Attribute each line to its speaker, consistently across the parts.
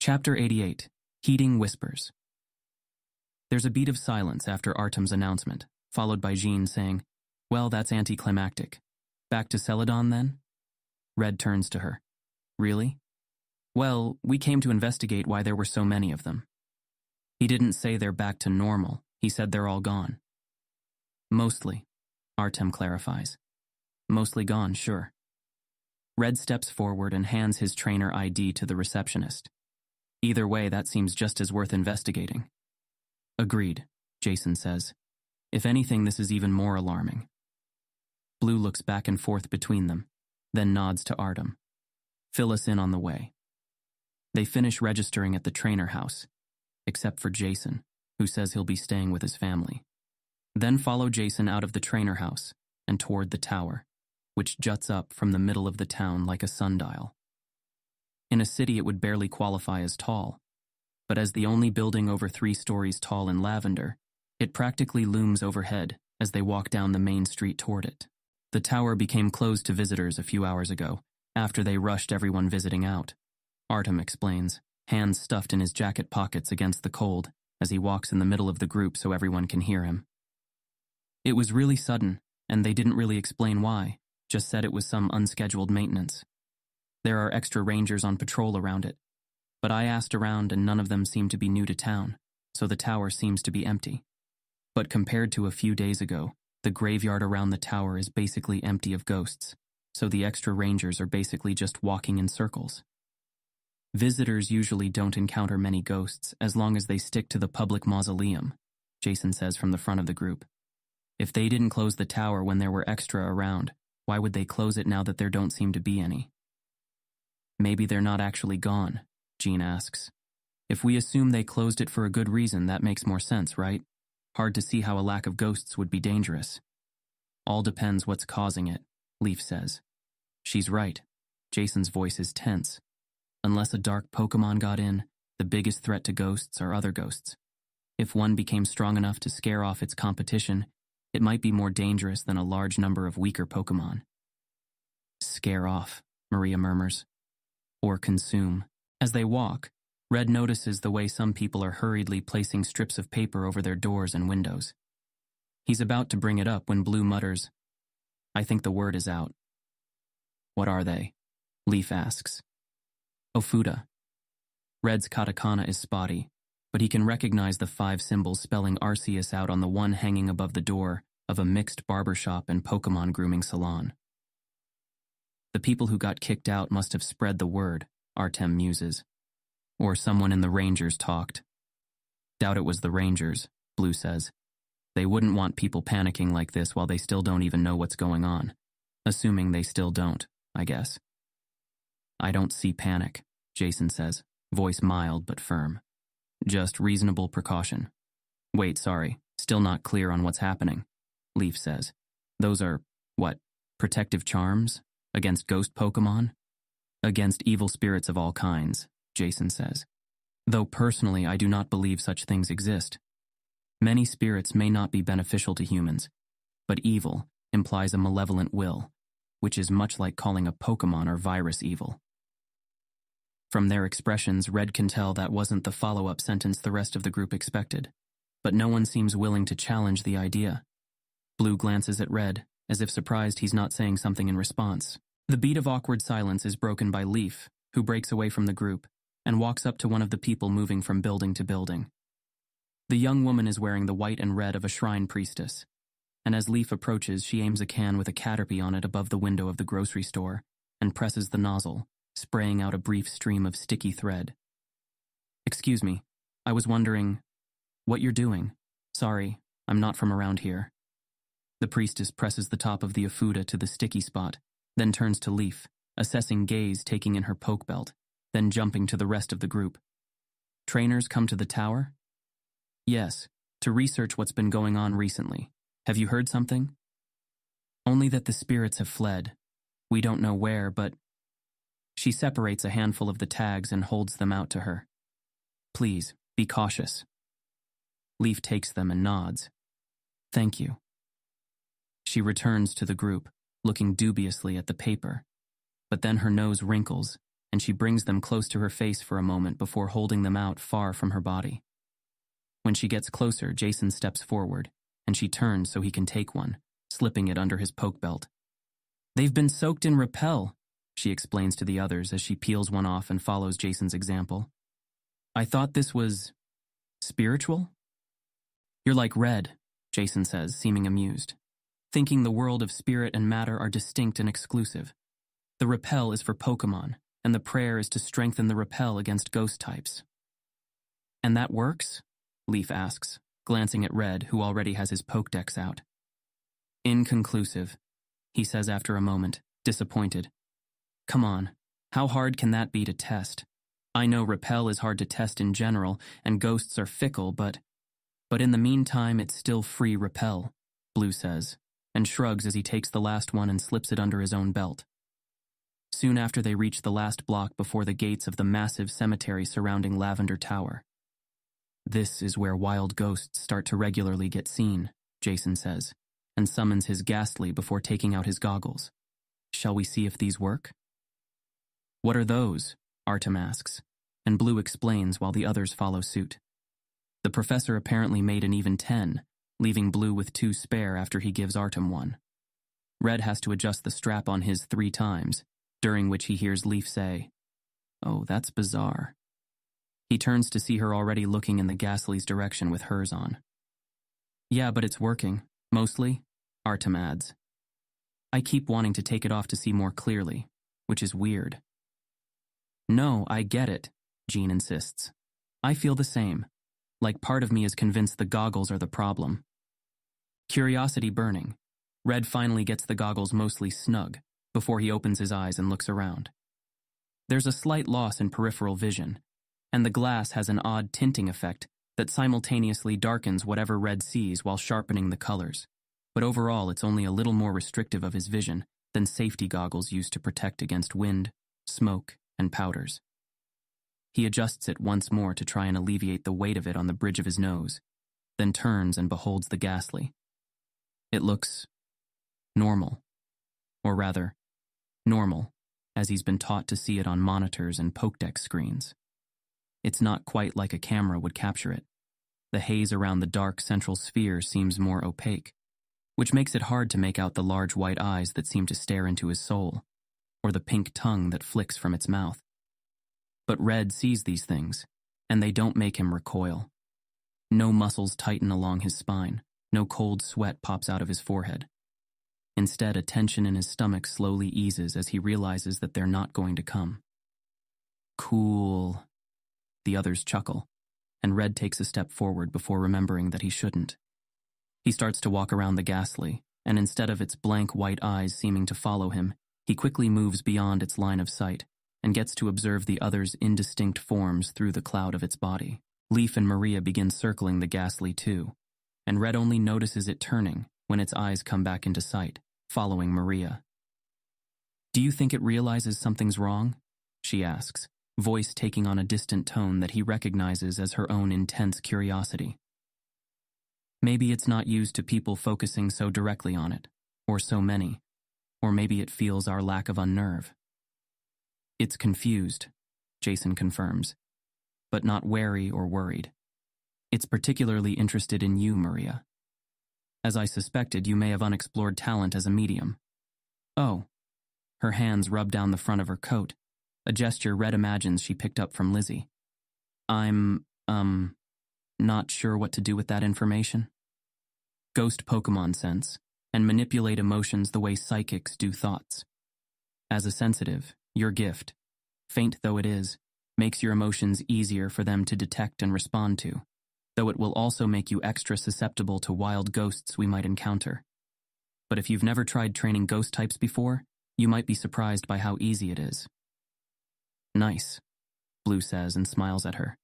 Speaker 1: Chapter 88. Heeding Whispers. There's a beat of silence after Artem's announcement, followed by Jean saying, "Well, that's anticlimactic. Back to Celadon, then?" Red turns to her. "Really?" "Well, we came to investigate why there were so many of them." "He didn't say they're back to normal. He said they're all gone." "Mostly," Artem clarifies. "Mostly gone, sure." Red steps forward and hands his trainer ID to the receptionist. "Either way, that seems just as worth investigating." "Agreed," Jason says. "If anything, this is even more alarming." Blue looks back and forth between them, then nods to Artem. "Fill us in on the way." They finish registering at the trainer house, except for Jason, who says he'll be staying with his family. Then follow Jason out of the trainer house and toward the tower, which juts up from the middle of the town like a sundial. In a city, it would barely qualify as tall, but as the only building over 3 stories tall in Lavender, it practically looms overhead as they walk down the main street toward it. The tower became closed to visitors a few hours ago, after they rushed everyone visiting out. Artem explains, hands stuffed in his jacket pockets against the cold as he walks in the middle of the group so everyone can hear him. "It was really sudden, and they didn't really explain why, just said it was some unscheduled maintenance. There are extra rangers on patrol around it, but I asked around and none of them seemed to be new to town, so the tower seems to be empty. But compared to a few days ago, the graveyard around the tower is basically empty of ghosts, so the extra rangers are basically just walking in circles. Visitors usually don't encounter many ghosts as long as they stick to the public mausoleum," Jason says from the front of the group. "If they didn't close the tower when there were extra around, why would they close it now that there don't seem to be any?" "Maybe they're not actually gone," Jean asks. "If we assume they closed it for a good reason, that makes more sense, right? Hard to see how a lack of ghosts would be dangerous." "All depends what's causing it," Leaf says. "She's right." Jason's voice is tense. "Unless a dark Pokemon got in, the biggest threat to ghosts are other ghosts. If one became strong enough to scare off its competition, it might be more dangerous than a large number of weaker Pokemon." "Scare off," Maria murmurs. "Or consume." As they walk, Red notices the way some people are hurriedly placing strips of paper over their doors and windows. He's about to bring it up when Blue mutters, "I think the word is out." "What are they?" Leaf asks. "Ofuda." Red's katakana is spotty, but he can recognize the 5 symbols spelling Arceus out on the one hanging above the door of a mixed barbershop and Pokemon grooming salon. "The people who got kicked out must have spread the word," Artem muses. "Or someone in the Rangers talked." "Doubt it was the Rangers," Blue says. "They wouldn't want people panicking like this while they still don't even know what's going on. Assuming they still don't, I guess." "I don't see panic," Jason says, voice mild but firm. "Just reasonable precaution." "Wait, sorry, still not clear on what's happening," Leaf says. "Those are, what, protective charms? Against ghost Pokemon?" "Against evil spirits of all kinds," Jason says. "Though personally I do not believe such things exist. Many spirits may not be beneficial to humans, but evil implies a malevolent will, which is much like calling a Pokemon or virus evil." From their expressions, Red can tell that wasn't the follow-up sentence the rest of the group expected, but no one seems willing to challenge the idea. Blue glances at Red, as if surprised he's not saying something in response. The beat of awkward silence is broken by Leaf, who breaks away from the group and walks up to one of the people moving from building to building. The young woman is wearing the white and red of a shrine priestess, and as Leaf approaches, she aims a can with a Caterpie on it above the window of the grocery store and presses the nozzle, spraying out a brief stream of sticky thread. "Excuse me, I was wondering what you're doing. Sorry, I'm not from around here." The priestess presses the top of the Ofuda to the sticky spot, then turns to Leaf, assessing gaze taking in her poke belt, then jumping to the rest of the group. "Trainers come to the tower?" "Yes, to research what's been going on recently. Have you heard something?" "Only that the spirits have fled. We don't know where, but..." She separates a handful of the tags and holds them out to her. "Please, be cautious." Leaf takes them and nods. "Thank you." She returns to the group, looking dubiously at the paper, but then her nose wrinkles and she brings them close to her face for a moment before holding them out far from her body. When she gets closer, Jason steps forward, and she turns so he can take one, slipping it under his poke belt. "They've been soaked in Repel," she explains to the others as she peels one off and follows Jason's example. "I thought this was spiritual?" "You're like Red," Jason says, seeming amused, thinking the world of spirit and matter are distinct and exclusive. The Repel is for Pokemon, and the prayer is to strengthen the Repel against ghost types. "And that works?" Leaf asks, glancing at Red, who already has his Pokedex out. "Inconclusive," he says after a moment, disappointed. "Come on, how hard can that be to test? I know Repel is hard to test in general, and ghosts are fickle, but in the meantime it's still free Repel," Blue says, and shrugs as he takes the last one and slips it under his own belt. Soon after they reach the last block before the gates of the massive cemetery surrounding Lavender Tower. "This is where wild ghosts start to regularly get seen," Jason says, and summons his Ghastly before taking out his goggles. "Shall we see if these work?" "What are those?" Artem asks, and Blue explains while the others follow suit. The professor apparently made an even 10, leaving Blue with 2 spare after he gives Artem one. Red has to adjust the strap on his 3 times, during which he hears Leaf say, "Oh, that's bizarre." He turns to see her already looking in the Ghastly's direction with hers on. "Yeah, but it's working, mostly," Artem adds. "I keep wanting to take it off to see more clearly, which is weird." "No, I get it," Jean insists. "I feel the same. Like part of me is convinced the goggles are the problem." Curiosity burning, Red finally gets the goggles mostly snug before he opens his eyes and looks around. There's a slight loss in peripheral vision, and the glass has an odd tinting effect that simultaneously darkens whatever Red sees while sharpening the colors. But overall, it's only a little more restrictive of his vision than safety goggles used to protect against wind, smoke, and powders. He adjusts it once more to try and alleviate the weight of it on the bridge of his nose, then turns and beholds the Ghastly. It looks normal, or rather, normal, as he's been taught to see it on monitors and Pokedex screens. It's not quite like a camera would capture it. The haze around the dark central sphere seems more opaque, which makes it hard to make out the large white eyes that seem to stare into his soul, or the pink tongue that flicks from its mouth. But Red sees these things, and they don't make him recoil. No muscles tighten along his spine, no cold sweat pops out of his forehead. Instead, a tension in his stomach slowly eases as he realizes that they're not going to come. "Cool." The others chuckle, and Red takes a step forward before remembering that he shouldn't. He starts to walk around the Ghastly, and instead of its blank white eyes seeming to follow him, he quickly moves beyond its line of sight and gets to observe the other's indistinct forms through the cloud of its body. Leaf and Maria begin circling the Ghastly too, and Red only notices it turning when its eyes come back into sight, following Maria. "Do you think it realizes something's wrong?" she asks, voice taking on a distant tone that he recognizes as her own intense curiosity. "Maybe it's not used to people focusing so directly on it, or so many, or maybe it feels our lack of unnerve." "It's confused," Jason confirms, "but not wary or worried. It's particularly interested in you, Maria. As I suspected, you may have unexplored talent as a medium." "Oh." Her hands rub down the front of her coat, a gesture Red imagines she picked up from Lizzie. "I'm, not sure what to do with that information." "Ghost Pokemon sense, and manipulate emotions the way psychics do thoughts. As a sensitive, your gift, faint though it is, makes your emotions easier for them to detect and respond to, though it will also make you extra susceptible to wild ghosts we might encounter. But if you've never tried training ghost types before, you might be surprised by how easy it is." "Nice," Blue says and smiles at her.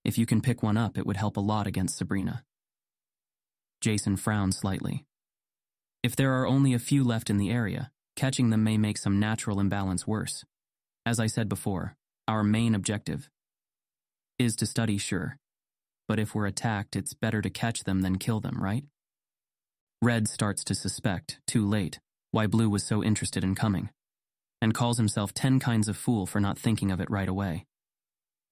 Speaker 1: "If you can pick one up, it would help a lot against Sabrina." Jason frowns slightly. "If there are only a few left in the area, catching them may make some natural imbalance worse. As I said before, our main objective is to study, sure. But if we're attacked, it's better to catch them than kill them, right?" Red starts to suspect, too late, why Blue was so interested in coming. and calls himself 10 kinds of fool for not thinking of it right away.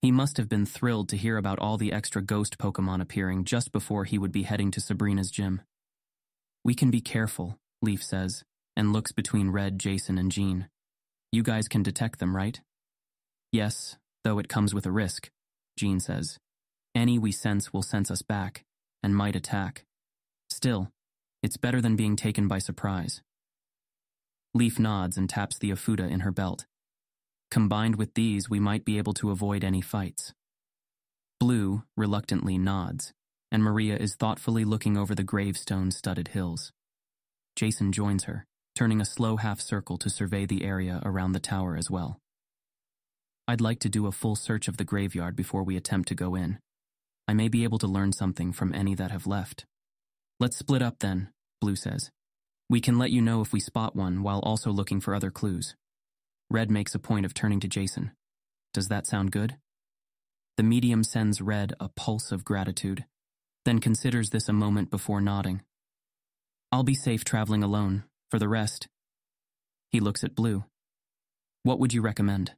Speaker 1: He must have been thrilled to hear about all the extra ghost Pokemon appearing just before he would be heading to Sabrina's gym. "We can be careful," Leaf says, and looks between Red, Jason, and Jean. "You guys can detect them, right?" "Yes, though it comes with a risk," Jean says. "Any we sense will sense us back, and might attack. Still, it's better than being taken by surprise." Leaf nods and taps the Afuda in her belt. "Combined with these, we might be able to avoid any fights." Blue reluctantly nods, and Maria is thoughtfully looking over the gravestone-studded hills. Jason joins her, turning a slow half-circle to survey the area around the tower as well. "I'd like to do a full search of the graveyard before we attempt to go in. I may be able to learn something from any that have left." "Let's split up then," Blue says. "We can let you know if we spot one while also looking for other clues." Red makes a point of turning to Jason. "Does that sound good?" The medium sends Red a pulse of gratitude, then considers this a moment before nodding. "I'll be safe traveling alone. For the rest..." He looks at Blue. "What would you recommend?"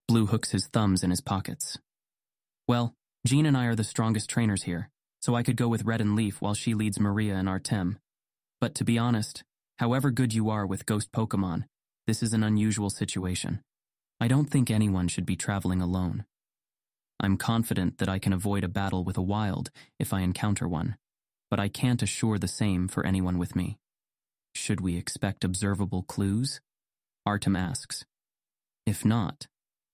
Speaker 1: Blue hooks his thumbs in his pockets. "Well, Jean and I are the strongest trainers here, so I could go with Red and Leaf while she leads Maria and Artem. But to be honest, however good you are with ghost Pokemon, this is an unusual situation. I don't think anyone should be traveling alone. I'm confident that I can avoid a battle with a wild if I encounter one, but I can't assure the same for anyone with me." "Should we expect observable clues?" Artem asks. "If not,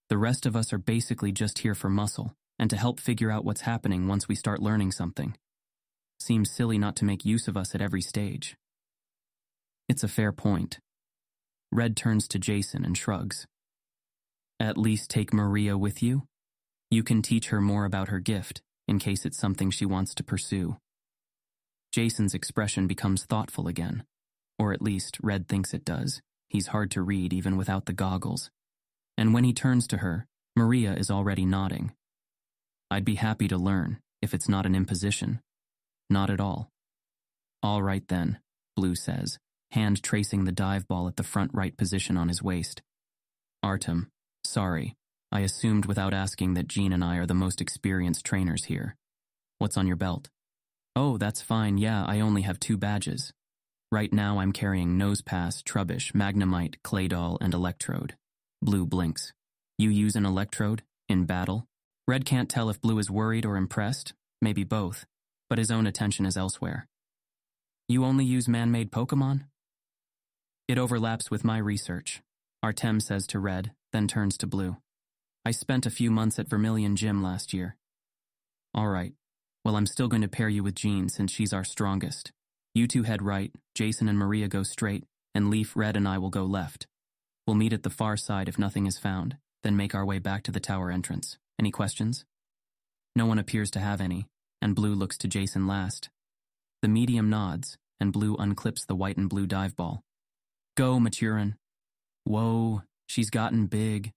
Speaker 1: the rest of us are basically just here for muscle and to help figure out what's happening once we start learning something. Seems silly not to make use of us at every stage." It's a fair point. Red turns to Jason and shrugs. "At least take Maria with you? You can teach her more about her gift, in case it's something she wants to pursue." Jason's expression becomes thoughtful again, or at least Red thinks it does. He's hard to read even without the goggles. And when he turns to her, Maria is already nodding. "I'd be happy to learn, if it's not an imposition." "Not at all." "All right then," Blue says, hand tracing the dive ball at the front right position on his waist. "Artem, sorry, I assumed without asking that Jean and I are the most experienced trainers here. What's on your belt?" "Oh, that's fine, yeah, I only have 2 badges. Right now I'm carrying Nosepass, Trubbish, Magnemite, Claydol, and Electrode." Blue blinks. "You use an Electrode? In battle?" Red can't tell if Blue is worried or impressed, maybe both, but his own attention is elsewhere. "You only use man-made Pokemon?" "It overlaps with my research," Artem says to Red, then turns to Blue. "I spent a few months at Vermilion Gym last year." "All right. Well, I'm still going to pair you with Jean since she's our strongest. You two head right, Jason and Maria go straight, and Leaf, Red, and I will go left. We'll meet at the far side if nothing is found, then make our way back to the tower entrance. Any questions?" No one appears to have any, and Blue looks to Jason last. The medium nods, and Blue unclips the white and blue dive ball. "Go, Maturin." "Whoa, she's gotten big."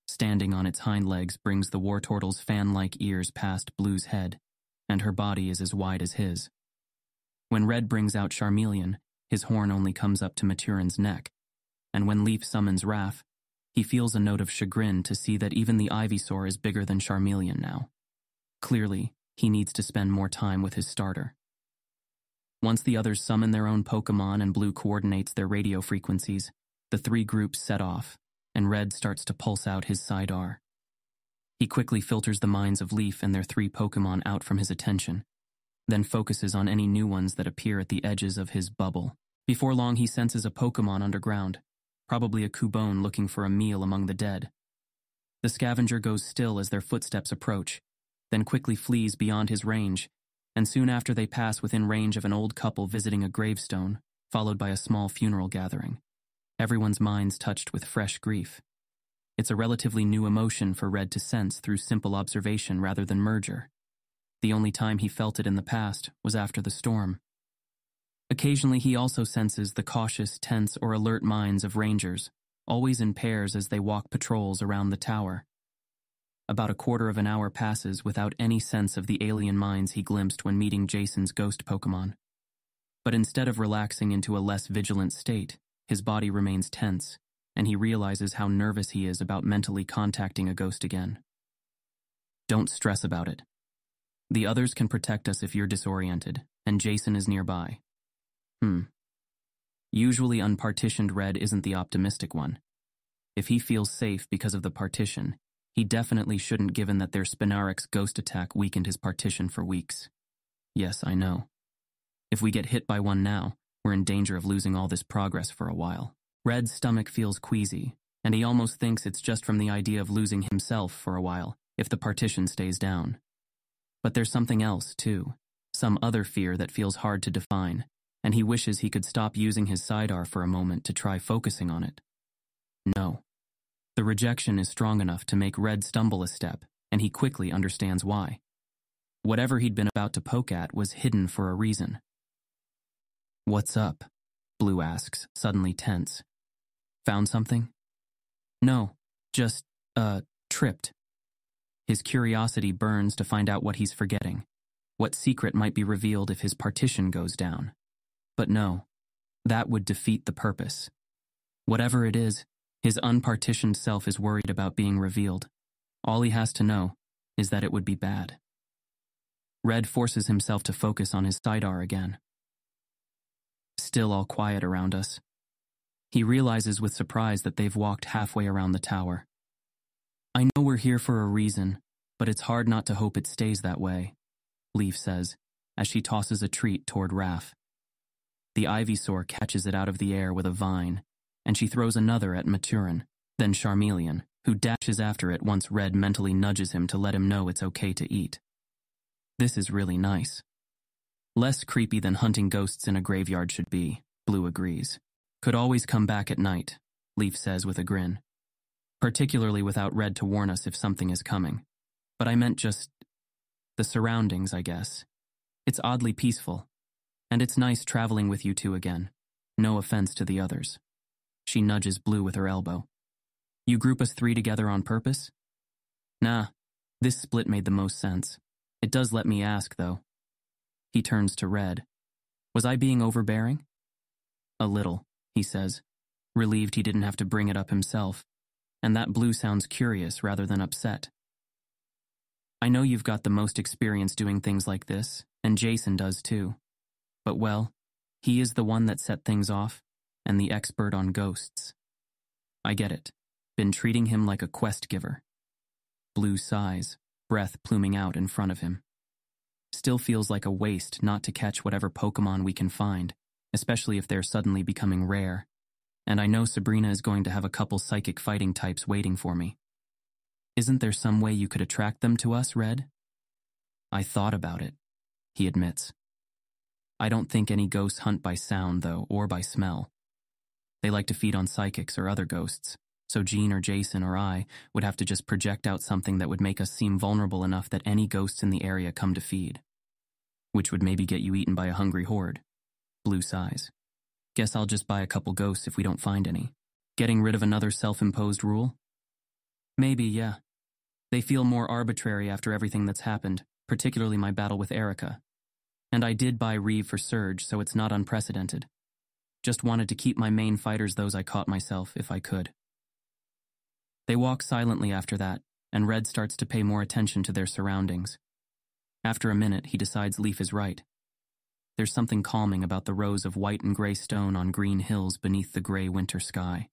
Speaker 1: Standing on its hind legs brings the Wartortle's fan-like ears past Blue's head, and her body is as wide as his. When Red brings out Charmeleon, his horn only comes up to Maturin's neck, and when Leaf summons Raph, he feels a note of chagrin to see that even the Ivysaur is bigger than Charmeleon now. Clearly, he needs to spend more time with his starter. Once the others summon their own Pokemon and Blue coordinates their radio frequencies, the 3 groups set off, and Red starts to pulse out his Sidar. He quickly filters the minds of Leaf and their 3 Pokemon out from his attention, then focuses on any new ones that appear at the edges of his bubble. Before long, he senses a Pokemon underground, probably a Cubone looking for a meal among the dead. The scavenger goes still as their footsteps approach, then quickly flees beyond his range, and soon after they pass within range of an old couple visiting a gravestone, followed by a small funeral gathering. Everyone's minds touched with fresh grief. It's a relatively new emotion for Red to sense through simple observation rather than merger. The only time he felt it in the past was after the storm. Occasionally he also senses the cautious, tense, or alert minds of rangers, always in pairs as they walk patrols around the tower. About a quarter of an hour passes without any sense of the alien minds he glimpsed when meeting Jason's ghost Pokemon. But instead of relaxing into a less vigilant state, his body remains tense, and he realizes how nervous he is about mentally contacting a ghost again. Don't stress about it. The others can protect us if you're disoriented, and Jason is nearby. Usually unpartitioned Red isn't the optimistic one. If he feels safe because of the partition, he definitely shouldn't, given that their Spinarix ghost attack weakened his partition for weeks. Yes, I know. If we get hit by one now, we're in danger of losing all this progress for a while. Red's stomach feels queasy, and he almost thinks it's just from the idea of losing himself for a while if the partition stays down. But there's something else, too. Some other fear that feels hard to define, and he wishes he could stop using his sidearm for a moment to try focusing on it. No. The rejection is strong enough to make Red stumble a step, and he quickly understands why. Whatever he'd been about to poke at was hidden for a reason. "What's up?" Blue asks, suddenly tense. "Found something?" "No, just, tripped." His curiosity burns to find out what he's forgetting. What secret might be revealed if his partition goes down? But no, that would defeat the purpose. Whatever it is, his unpartitioned self is worried about being revealed. All he has to know is that it would be bad. Red forces himself to focus on his sidearm again. Still all quiet around us. He realizes with surprise that they've walked halfway around the tower. "I know we're here for a reason, but it's hard not to hope it stays that way," Leaf says, as she tosses a treat toward Raph. The Ivysaur catches it out of the air with a vine, and she throws another at Maturin, then Charmeleon, who dashes after it once Red mentally nudges him to let him know it's okay to eat. This is really nice. Less creepy than hunting ghosts in a graveyard should be, Blue agrees. "Could always come back at night," Leaf says with a grin. "Particularly without Red to warn us if something is coming. But I meant just the surroundings, I guess. It's oddly peaceful. And it's nice traveling with you two again. No offense to the others." She nudges Blue with her elbow. "You group us three together on purpose?" "Nah, this split made the most sense. It does let me ask, though." He turns to Red. "Was I being overbearing?" "A little," he says, relieved he didn't have to bring it up himself. And that Blue sounds curious rather than upset. "I know you've got the most experience doing things like this, and Jason does too. But well, he is the one that set things off, and the expert on ghosts. I get it. Been treating him like a quest giver." Blue sighs, breath pluming out in front of him. "Still feels like a waste not to catch whatever Pokemon we can find, especially if they're suddenly becoming rare. And I know Sabrina is going to have a couple psychic fighting types waiting for me. Isn't there some way you could attract them to us, Red?" "I thought about it," he admits. "I don't think any ghosts hunt by sound, though, or by smell. They like to feed on psychics or other ghosts, so Jean or Jason or I would have to just project out something that would make us seem vulnerable enough that any ghosts in the area come to feed. Which would maybe get you eaten by a hungry horde." Blue sighs. "Guess I'll just buy a couple ghosts if we don't find any. Getting rid of another self-imposed rule?" "Maybe, yeah. They feel more arbitrary after everything that's happened, particularly my battle with Erica. And I did buy Reeve for Surge, so it's not unprecedented. Just wanted to keep my main fighters those I caught myself, if I could." They walk silently after that, and Red starts to pay more attention to their surroundings. After a minute, he decides Leaf is right. There's something calming about the rows of white and gray stone on green hills beneath the gray winter sky.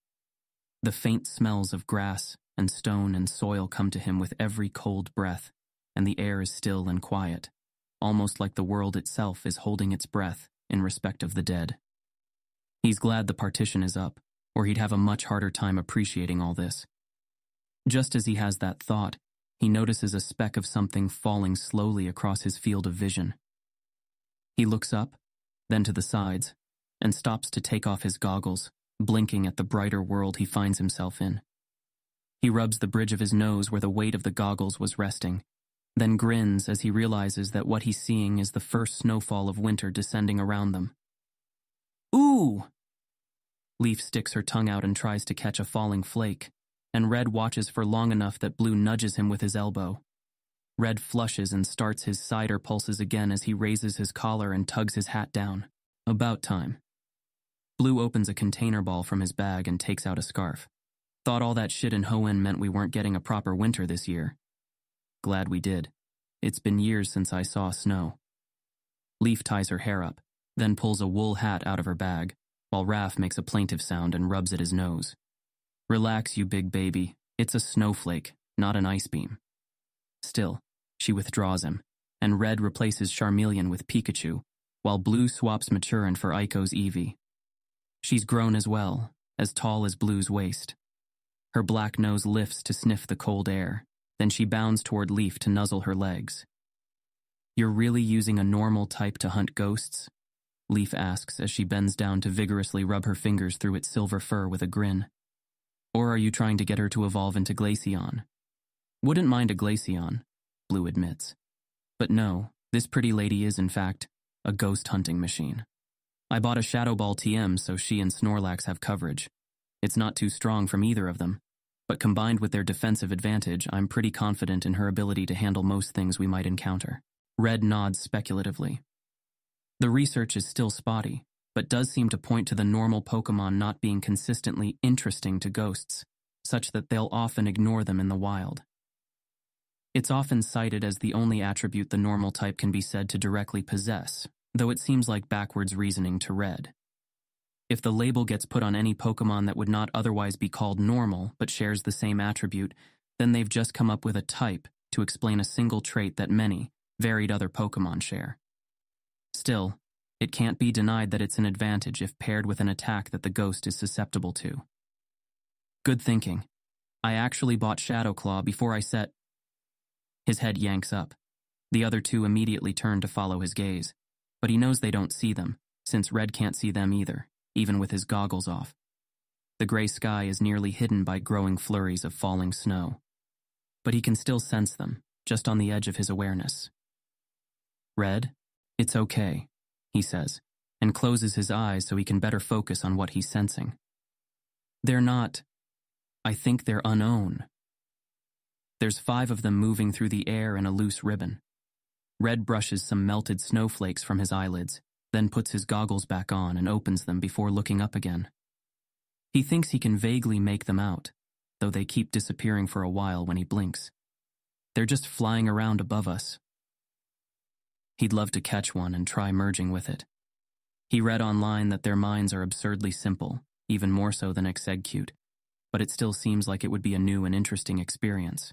Speaker 1: The faint smells of grass and stone and soil come to him with every cold breath, and the air is still and quiet, almost like the world itself is holding its breath in respect of the dead. He's glad the partition is up, or he'd have a much harder time appreciating all this. Just as he has that thought, he notices a speck of something falling slowly across his field of vision. He looks up, then to the sides, and stops to take off his goggles, blinking at the brighter world he finds himself in. He rubs the bridge of his nose where the weight of the goggles was resting, then grins as he realizes that what he's seeing is the first snowfall of winter descending around them. "Ooh!" Leaf sticks her tongue out and tries to catch a falling flake, and Red watches for long enough that Blue nudges him with his elbow. Red flushes and starts his cider pulses again as he raises his collar and tugs his hat down. About time. Blue opens a container ball from his bag and takes out a scarf. Thought all that shit in Hoenn meant we weren't getting a proper winter this year. Glad we did. It's been years since I saw snow. Leaf ties her hair up, then pulls a wool hat out of her bag, while Raph makes a plaintive sound and rubs at his nose. Relax, you big baby. It's a snowflake, not an ice beam. Still, she withdraws him, and Red replaces Charmeleon with Pikachu, while Blue swaps Maturin for Aiko's Eevee. She's grown as well, as tall as Blue's waist. Her black nose lifts to sniff the cold air, then she bounds toward Leaf to nuzzle her legs. You're really using a normal type to hunt ghosts? Leaf asks as she bends down to vigorously rub her fingers through its silver fur with a grin. Or are you trying to get her to evolve into Glaceon? Wouldn't mind a Glaceon, Blue admits. But no, this pretty lady is, in fact, a ghost hunting machine. I bought a Shadow Ball TM so she and Snorlax have coverage. It's not too strong from either of them, but combined with their defensive advantage, I'm pretty confident in her ability to handle most things we might encounter. Red nods speculatively. The research is still spotty, but does seem to point to the normal Pokémon not being consistently interesting to ghosts, such that they'll often ignore them in the wild. It's often cited as the only attribute the normal type can be said to directly possess, though it seems like backwards reasoning to Red. If the label gets put on any Pokémon that would not otherwise be called normal but shares the same attribute, then they've just come up with a type to explain a single trait that many, varied other Pokémon share. Still, it can't be denied that it's an advantage if paired with an attack that the ghost is susceptible to. Good thinking. I actually bought Shadow Claw before I set... His head yanks up. The other two immediately turn to follow his gaze, but he knows they don't see them, since Red can't see them either, even with his goggles off. The gray sky is nearly hidden by growing flurries of falling snow, but he can still sense them, just on the edge of his awareness. Red, it's okay, he says, and closes his eyes so he can better focus on what he's sensing. They're not... I think they're unown. There's 5 of them moving through the air in a loose ribbon. Red brushes some melted snowflakes from his eyelids, then puts his goggles back on and opens them before looking up again. He thinks he can vaguely make them out, though they keep disappearing for a while when he blinks. They're just flying around above us. He'd love to catch one and try merging with it. He read online that their minds are absurdly simple, even more so than Exeggcute, but it still seems like it would be a new and interesting experience.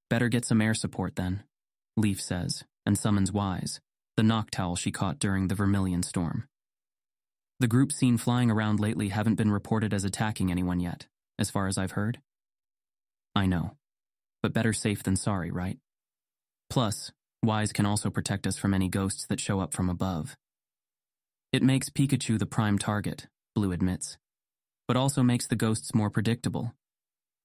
Speaker 1: Better get some air support then, Leaf says, and summons Wise, the Noctowl she caught during the Vermilion storm. The groups seen flying around lately haven't been reported as attacking anyone yet, as far as I've heard. I know, but better safe than sorry, right? Plus, Wise can also protect us from any ghosts that show up from above. It makes Pikachu the prime target, Blue admits, but also makes the ghosts more predictable.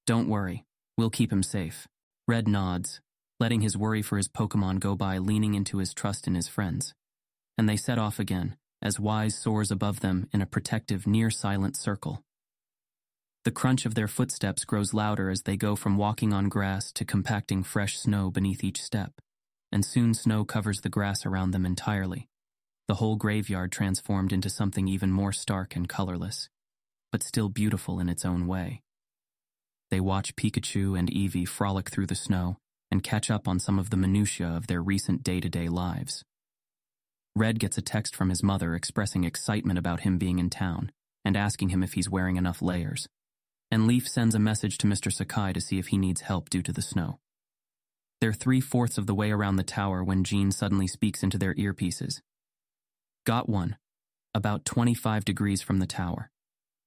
Speaker 1: Don't worry, we'll keep him safe. Red nods, letting his worry for his Pokémon go by, leaning into his trust in his friends. And they set off again, as Wise soars above them in a protective, near-silent circle. The crunch of their footsteps grows louder as they go from walking on grass to compacting fresh snow beneath each step, and soon snow covers the grass around them entirely, the whole graveyard transformed into something even more stark and colorless, but still beautiful in its own way. They watch Pikachu and Eevee frolic through the snow and catch up on some of the minutiae of their recent day-to-day lives. Red gets a text from his mother expressing excitement about him being in town and asking him if he's wearing enough layers. And Leaf sends a message to Mr. Sakai to see if he needs help due to the snow. They're 3/4 of the way around the tower when Jean suddenly speaks into their earpieces. Got one, about 25 degrees from the tower.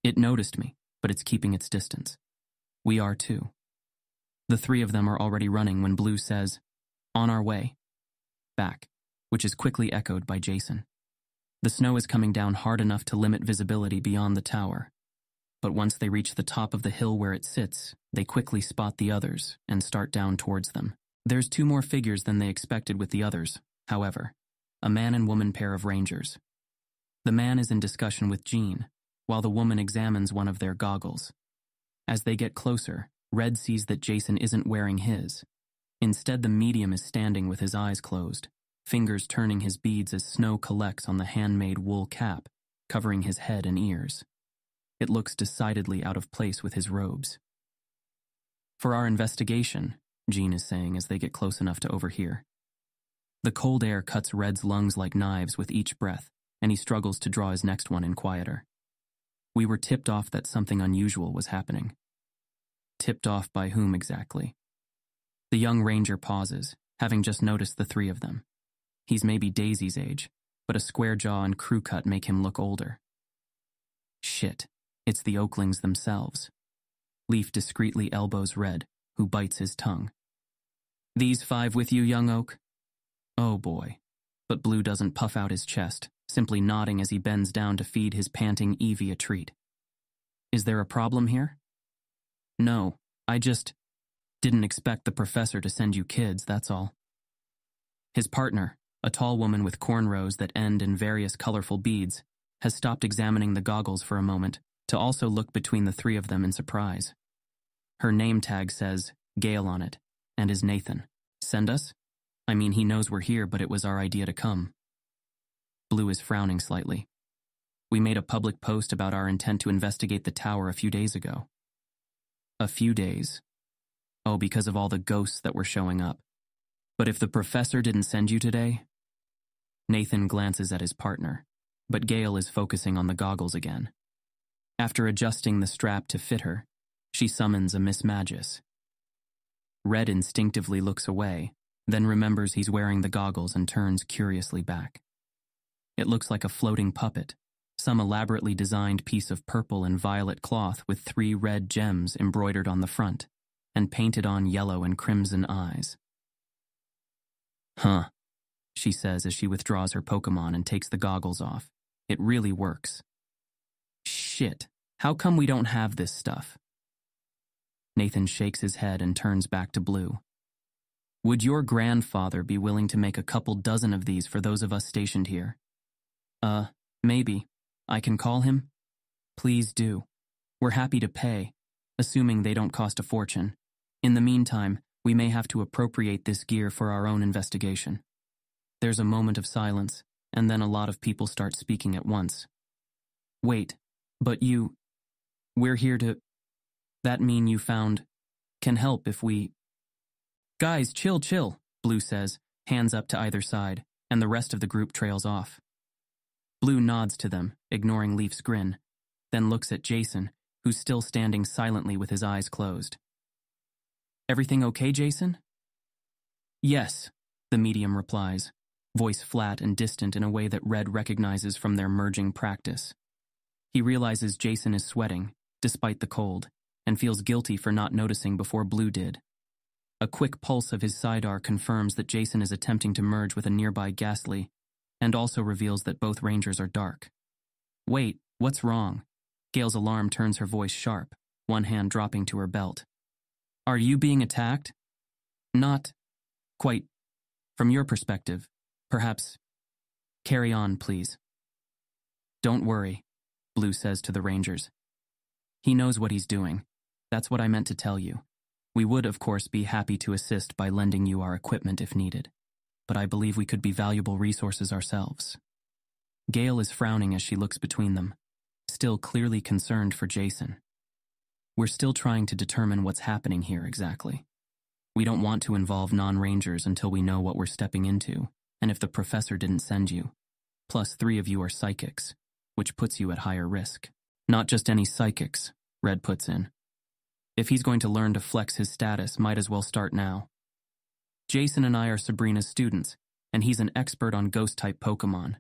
Speaker 1: It noticed me, but it's keeping its distance. We are too. The 3 of them are already running when Blue says, "On our way." Back, which is quickly echoed by Jason. The snow is coming down hard enough to limit visibility beyond the tower, but once they reach the top of the hill where it sits, they quickly spot the others and start down towards them. There's 2 more figures than they expected with the others, however, a man and woman pair of rangers. The man is in discussion with Jean, while the woman examines one of their goggles. As they get closer, Red sees that Jason isn't wearing his. Instead, the medium is standing with his eyes closed, fingers turning his beads as snow collects on the handmade wool cap, covering his head and ears. It looks decidedly out of place with his robes. For our investigation, Jean is saying as they get close enough to overhear. The cold air cuts Red's lungs like knives with each breath, and he struggles to draw his next one in quieter. We were tipped off that something unusual was happening. Tipped off by whom exactly? The young ranger pauses, having just noticed the three of them. He's maybe Daisy's age, but a square jaw and crew cut make him look older. Shit, it's the Oaklings themselves. Leaf discreetly elbows Red, who bites his tongue. These five with you, young Oak? Oh boy. But Blue doesn't puff out his chest, simply nodding as he bends down to feed his panting Evie a treat. Is there a problem here? No, I just didn't expect the professor to send you kids, that's all. His partner, a tall woman with cornrows that end in various colorful beads, has stopped examining the goggles for a moment to also look between the three of them in surprise. Her name tag says Gale on it, and is Nathan. Send us? I mean, he knows we're here, but it was our idea to come. Blue is frowning slightly. We made a public post about our intent to investigate the tower a few days ago. A few days? Oh, because of all the ghosts that were showing up. But if the professor didn't send you today? Nathan glances at his partner, but Gale is focusing on the goggles again. After adjusting the strap to fit her, she summons a Miss Magus. Red instinctively looks away, then remembers he's wearing the goggles and turns curiously back. It looks like a floating puppet, some elaborately designed piece of purple and violet cloth with 3 red gems embroidered on the front and painted on yellow and crimson eyes. Huh, she says as she withdraws her Pokemon and takes the goggles off. It really works. Shit, how come we don't have this stuff? Nathan shakes his head and turns back to Blue. Would your grandfather be willing to make a couple dozen of these for those of us stationed here? Maybe. I can call him? Please do. We're happy to pay, assuming they don't cost a fortune. In the meantime, we may have to appropriate this gear for our own investigation. There's a moment of silence, and then a lot of people start speaking at once. Wait, but you... We're here to... That mean you found... Can help if we... Guys, chill, Blue says, hands up to either side, and the rest of the group trails off. Blue nods to them, ignoring Leaf's grin, then looks at Jason, who's still standing silently with his eyes closed. Everything okay, Jason? Yes, the medium replies, voice flat and distant in a way that Red recognizes from their merging practice. He realizes Jason is sweating, despite the cold, and feels guilty for not noticing before Blue did. A quick pulse of his sidearm confirms that Jason is attempting to merge with a nearby Ghastly, and also reveals that both rangers are dark. Wait, what's wrong? Gale's alarm turns her voice sharp, one hand dropping to her belt. Are you being attacked? Not quite. From your perspective, perhaps. Carry on, please. Don't worry, Blue says to the rangers. He knows what he's doing. That's what I meant to tell you. We would, of course, be happy to assist by lending you our equipment if needed, but I believe we could be valuable resources ourselves. Gale is frowning as she looks between them, still clearly concerned for Jason. We're still trying to determine what's happening here exactly. We don't want to involve non-rangers until we know what we're stepping into, and if the professor didn't send you. Plus 3 of you are psychics, which puts you at higher risk. Not just any psychics, Red puts in. If he's going to learn to flex his status, might as well start now. Jason and I are Sabrina's students, and he's an expert on ghost-type Pokemon.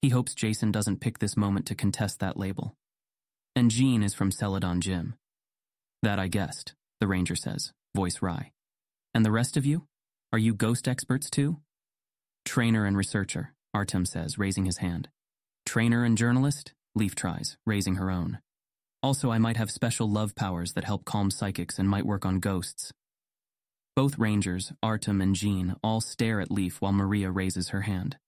Speaker 1: He hopes Jason doesn't pick this moment to contest that label. And Jean is from Celadon Gym. That I guessed, the ranger says, voice wry. And the rest of you? Are you ghost experts too? Trainer and researcher, Artem says, raising his hand. Trainer and journalist? Leaf tries, raising her own. Also, I might have special love powers that help calm psychics and might work on ghosts. Both rangers, Artem and Jean, all stare at Leaf while Maria raises her hand.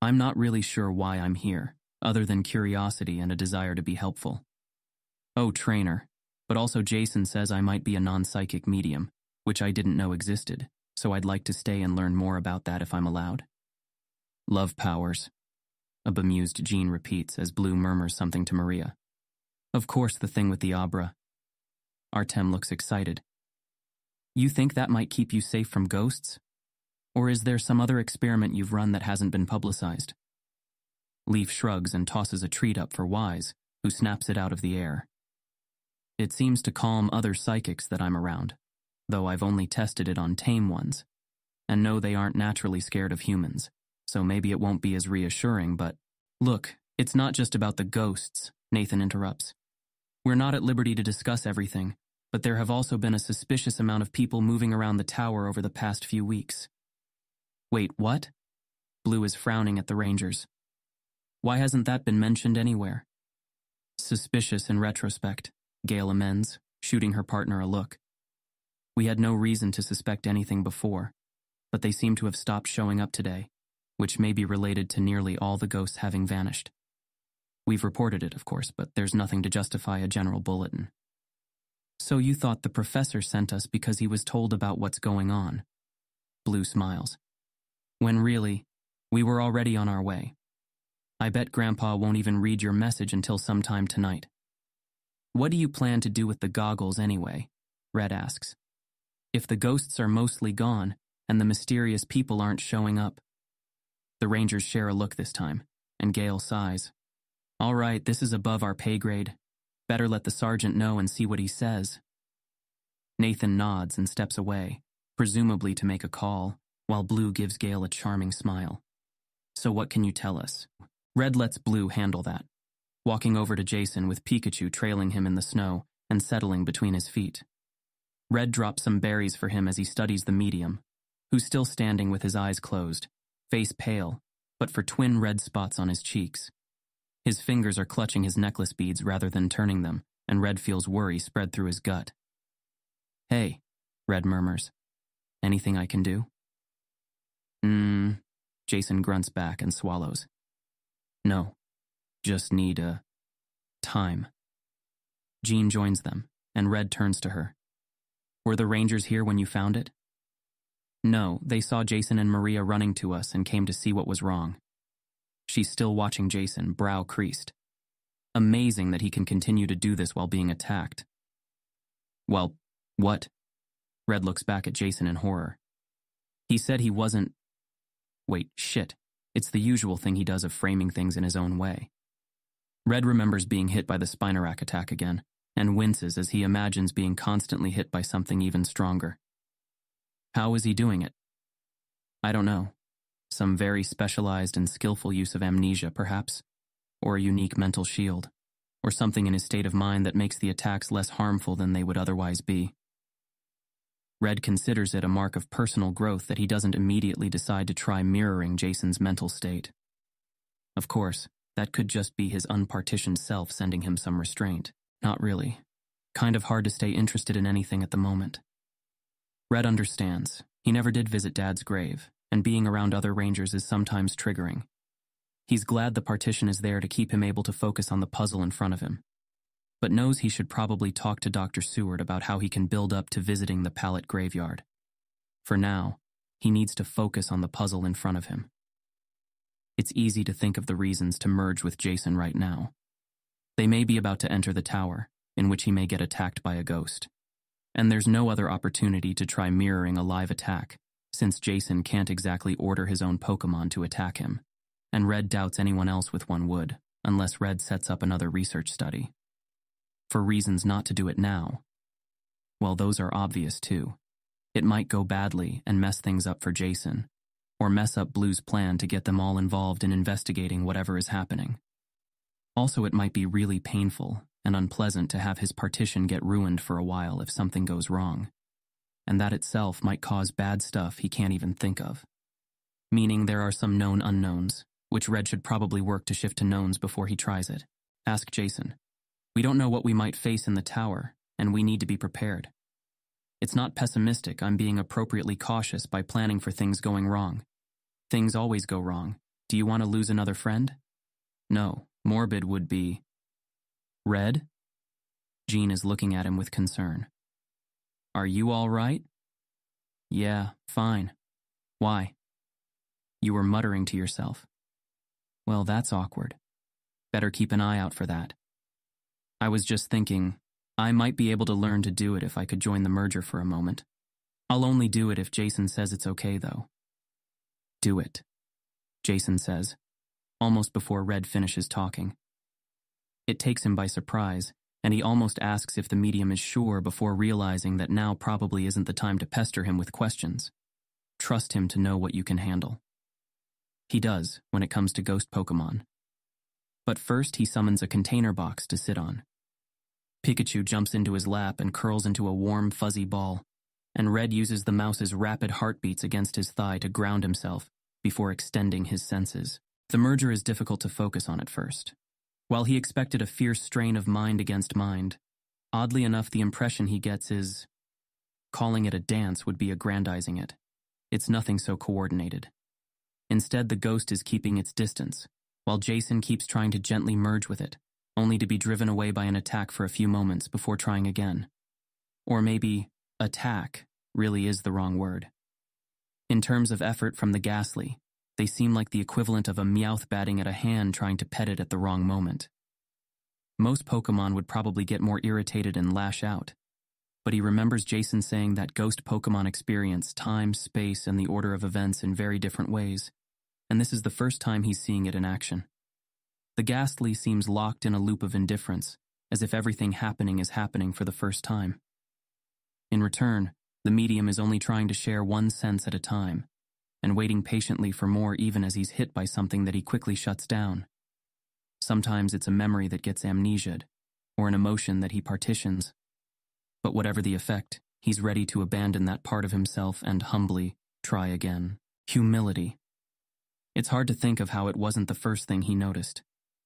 Speaker 1: I'm not really sure why I'm here, other than curiosity and a desire to be helpful. Oh, trainer. But also Jason says I might be a non-psychic medium, which I didn't know existed, so I'd like to stay and learn more about that if I'm allowed. Love powers, a bemused Jean repeats as Blue murmurs something to Maria. Of course, the thing with the Abra. Artem looks excited. You think that might keep you safe from ghosts? Or is there some other experiment you've run that hasn't been publicized? Leaf shrugs and tosses a treat up for Wise, who snaps it out of the air. It seems to calm other psychics that I'm around, though I've only tested it on tame ones, and know they aren't naturally scared of humans, so maybe it won't be as reassuring, but... Look, it's not just about the ghosts, Nathan interrupts. We're not at liberty to discuss everything, but there have also been a suspicious amount of people moving around the tower over the past few weeks. Wait, what? Blue is frowning at the Rangers. Why hasn't that been mentioned anywhere? Suspicious in retrospect, Gale amends, shooting her partner a look. We had no reason to suspect anything before, but they seem to have stopped showing up today, which may be related to nearly all the ghosts having vanished. We've reported it, of course, but there's nothing to justify a general bulletin. So you thought the professor sent us because he was told about what's going on? Blue smiles. When really, we were already on our way. I bet Grandpa won't even read your message until sometime tonight. What do you plan to do with the goggles anyway? Red asks. If the ghosts are mostly gone, and the mysterious people aren't showing up. The Rangers share a look this time, and Gale sighs. All right, this is above our pay grade. Better let the sergeant know and see what he says. Nathan nods and steps away, presumably to make a call, while Blue gives Gale a charming smile. So what can you tell us? Red lets Blue handle that, walking over to Jason with Pikachu trailing him in the snow and settling between his feet. Red drops some berries for him as he studies the medium, who's still standing with his eyes closed, face pale, but for twin red spots on his cheeks. His fingers are clutching his necklace beads rather than turning them, and Red feels worry spread through his gut. Hey, Red murmurs. Anything I can do? Jason grunts back and swallows. No, just need time. Jean joins them, and Red turns to her. Were the Rangers here when you found it? No, they saw Jason and Maria running to us and came to see what was wrong. She's still watching Jason, brow creased. Amazing that he can continue to do this while being attacked. Well, what? Red looks back at Jason in horror. He said he wasn't... Wait, shit. It's the usual thing he does of framing things in his own way. Red remembers being hit by the Spinarak attack again, and winces as he imagines being constantly hit by something even stronger. How is he doing it? I don't know. Some very specialized and skillful use of amnesia, perhaps, or a unique mental shield, or something in his state of mind that makes the attacks less harmful than they would otherwise be. Red considers it a mark of personal growth that he doesn't immediately decide to try mirroring Jason's mental state. Of course, that could just be his unpartitioned self sending him some restraint. Not really. Kind of hard to stay interested in anything at the moment. Red understands. He never did visit Dad's grave, and being around other Rangers is sometimes triggering. He's glad the partition is there to keep him able to focus on the puzzle in front of him, but knows he should probably talk to Dr. Seward about how he can build up to visiting the Pallet graveyard. For now, he needs to focus on the puzzle in front of him. It's easy to think of the reasons to merge with Jason right now. They may be about to enter the tower, in which he may get attacked by a ghost. And there's no other opportunity to try mirroring a live attack, since Jason can't exactly order his own Pokemon to attack him, and Red doubts anyone else with one would, unless Red sets up another research study. For reasons not to do it now. Well, those are obvious too. It might go badly and mess things up for Jason, or mess up Blue's plan to get them all involved in investigating whatever is happening. Also, it might be really painful and unpleasant to have his partition get ruined for a while if something goes wrong, and that itself might cause bad stuff he can't even think of. Meaning there are some known unknowns, which Red should probably work to shift to knowns before he tries it. Ask Jason. We don't know what we might face in the tower, and we need to be prepared. It's not pessimistic, I'm being appropriately cautious by planning for things going wrong. Things always go wrong. Do you want to lose another friend? No, morbid would be... Red? Jean is looking at him with concern. Are you all right? Yeah, fine. Why? You were muttering to yourself. Well, that's awkward. Better keep an eye out for that. I was just thinking, I might be able to learn to do it if I could join the merger for a moment. I'll only do it if Jason says it's okay, though. Do it, Jason says, almost before Red finishes talking. It takes him by surprise, and he almost asks if the medium is sure before realizing that now probably isn't the time to pester him with questions. Trust him to know what you can handle. He does when it comes to ghost Pokemon. But first he summons a container box to sit on. Pikachu jumps into his lap and curls into a warm, fuzzy ball, and Red uses the mouse's rapid heartbeats against his thigh to ground himself before extending his senses. The merger is difficult to focus on at first. While he expected a fierce strain of mind against mind, oddly enough the impression he gets is calling it a dance would be aggrandizing it. It's nothing so coordinated. Instead, the ghost is keeping its distance, while Jason keeps trying to gently merge with it, only to be driven away by an attack for a few moments before trying again. Or maybe attack really is the wrong word. In terms of effort from the Ghastly, they seem like the equivalent of a Meowth batting at a hand trying to pet it at the wrong moment. Most Pokemon would probably get more irritated and lash out, but he remembers Jason saying that ghost Pokemon experience time, space, and the order of events in very different ways, and this is the first time he's seeing it in action. The Ghastly seems locked in a loop of indifference, as if everything happening is happening for the first time. In return, the medium is only trying to share one sense at a time, and waiting patiently for more even as he's hit by something that he quickly shuts down. Sometimes it's a memory that gets amnesiaed, or an emotion that he partitions. But whatever the effect, he's ready to abandon that part of himself and humbly try again. Humility. It's hard to think of how it wasn't the first thing he noticed.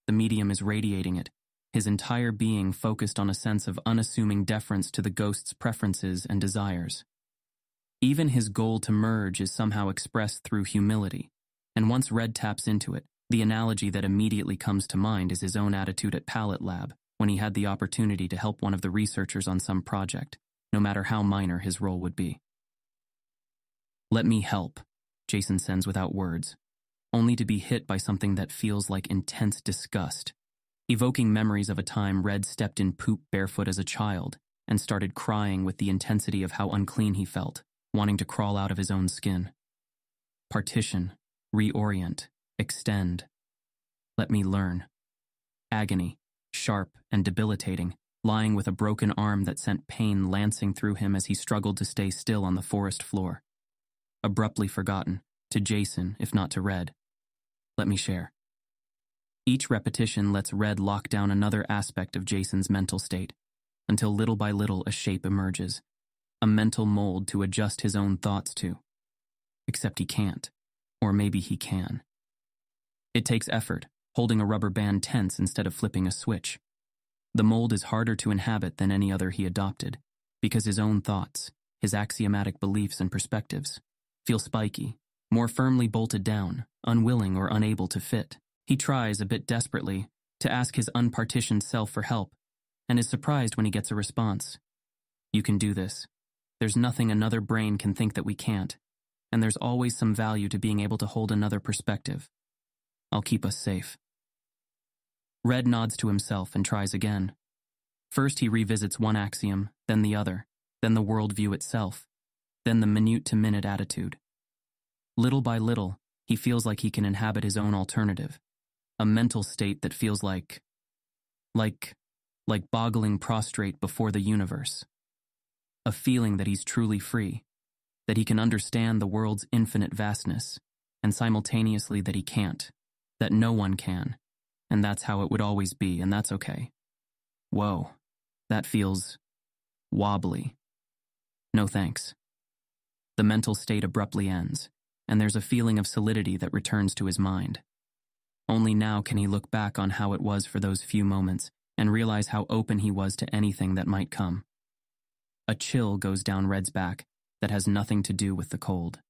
Speaker 1: The medium is radiating it, his entire being focused on a sense of unassuming deference to the ghost's preferences and desires. Even his goal to merge is somehow expressed through humility, and once Red taps into it, the analogy that immediately comes to mind is his own attitude at Palette Lab when he had the opportunity to help one of the researchers on some project, no matter how minor his role would be. "Let me help," Jason sends without words, only to be hit by something that feels like intense disgust, evoking memories of a time Red stepped in poop barefoot as a child and started crying with the intensity of how unclean he felt, wanting to crawl out of his own skin. Partition, reorient, extend. Let me learn. Agony, sharp and debilitating, lying with a broken arm that sent pain lancing through him as he struggled to stay still on the forest floor. Abruptly forgotten, to Jason, if not to Red. Let me share. Each repetition lets Red lock down another aspect of Jason's mental state, until little by little a shape emerges, a mental mold to adjust his own thoughts to. Except he can't, or maybe he can. It takes effort, holding a rubber band tense instead of flipping a switch. The mold is harder to inhabit than any other he adopted, because his own thoughts, his axiomatic beliefs and perspectives, feel spiky, more firmly bolted down, unwilling or unable to fit. He tries, a bit desperately, to ask his unpartitioned self for help, and is surprised when he gets a response. You can do this. There's nothing another brain can think that we can't, and there's always some value to being able to hold another perspective. I'll keep us safe. Red nods to himself and tries again. First he revisits one axiom, then the other, then the worldview itself, then the minute-to-minute attitude. Little by little, he feels like he can inhabit his own alternative, a mental state that feels like boggling prostrate before the universe. A feeling that he's truly free, that he can understand the world's infinite vastness, and simultaneously that he can't, that no one can, and that's how it would always be, and that's okay. Whoa, that feels wobbly. No thanks. The mental state abruptly ends, and there's a feeling of solidity that returns to his mind. Only now can he look back on how it was for those few moments and realize how open he was to anything that might come. A chill goes down Red's back that has nothing to do with the cold.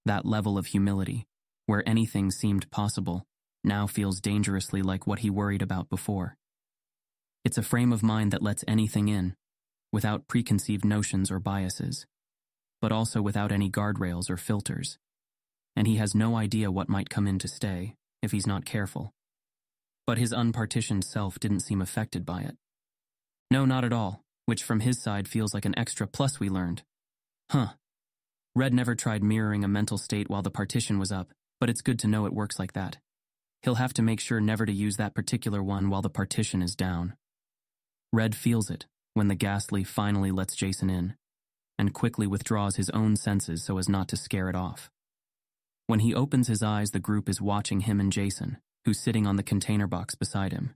Speaker 1: That level of humility, where anything seemed possible, now feels dangerously like what he worried about before. It's a frame of mind that lets anything in, without preconceived notions or biases, but also without any guardrails or filters. And he has no idea what might come in to stay, if he's not careful. But his unpartitioned self didn't seem affected by it. No, not at all, which from his side feels like an extra plus we learned. Huh. Red never tried mirroring a mental state while the partition was up, but it's good to know it works like that. He'll have to make sure never to use that particular one while the partition is down. Red feels it when the ghastly finally lets Jason in, and quickly withdraws his own senses so as not to scare it off. When he opens his eyes, the group is watching him and Jason, who's sitting on the container box beside him.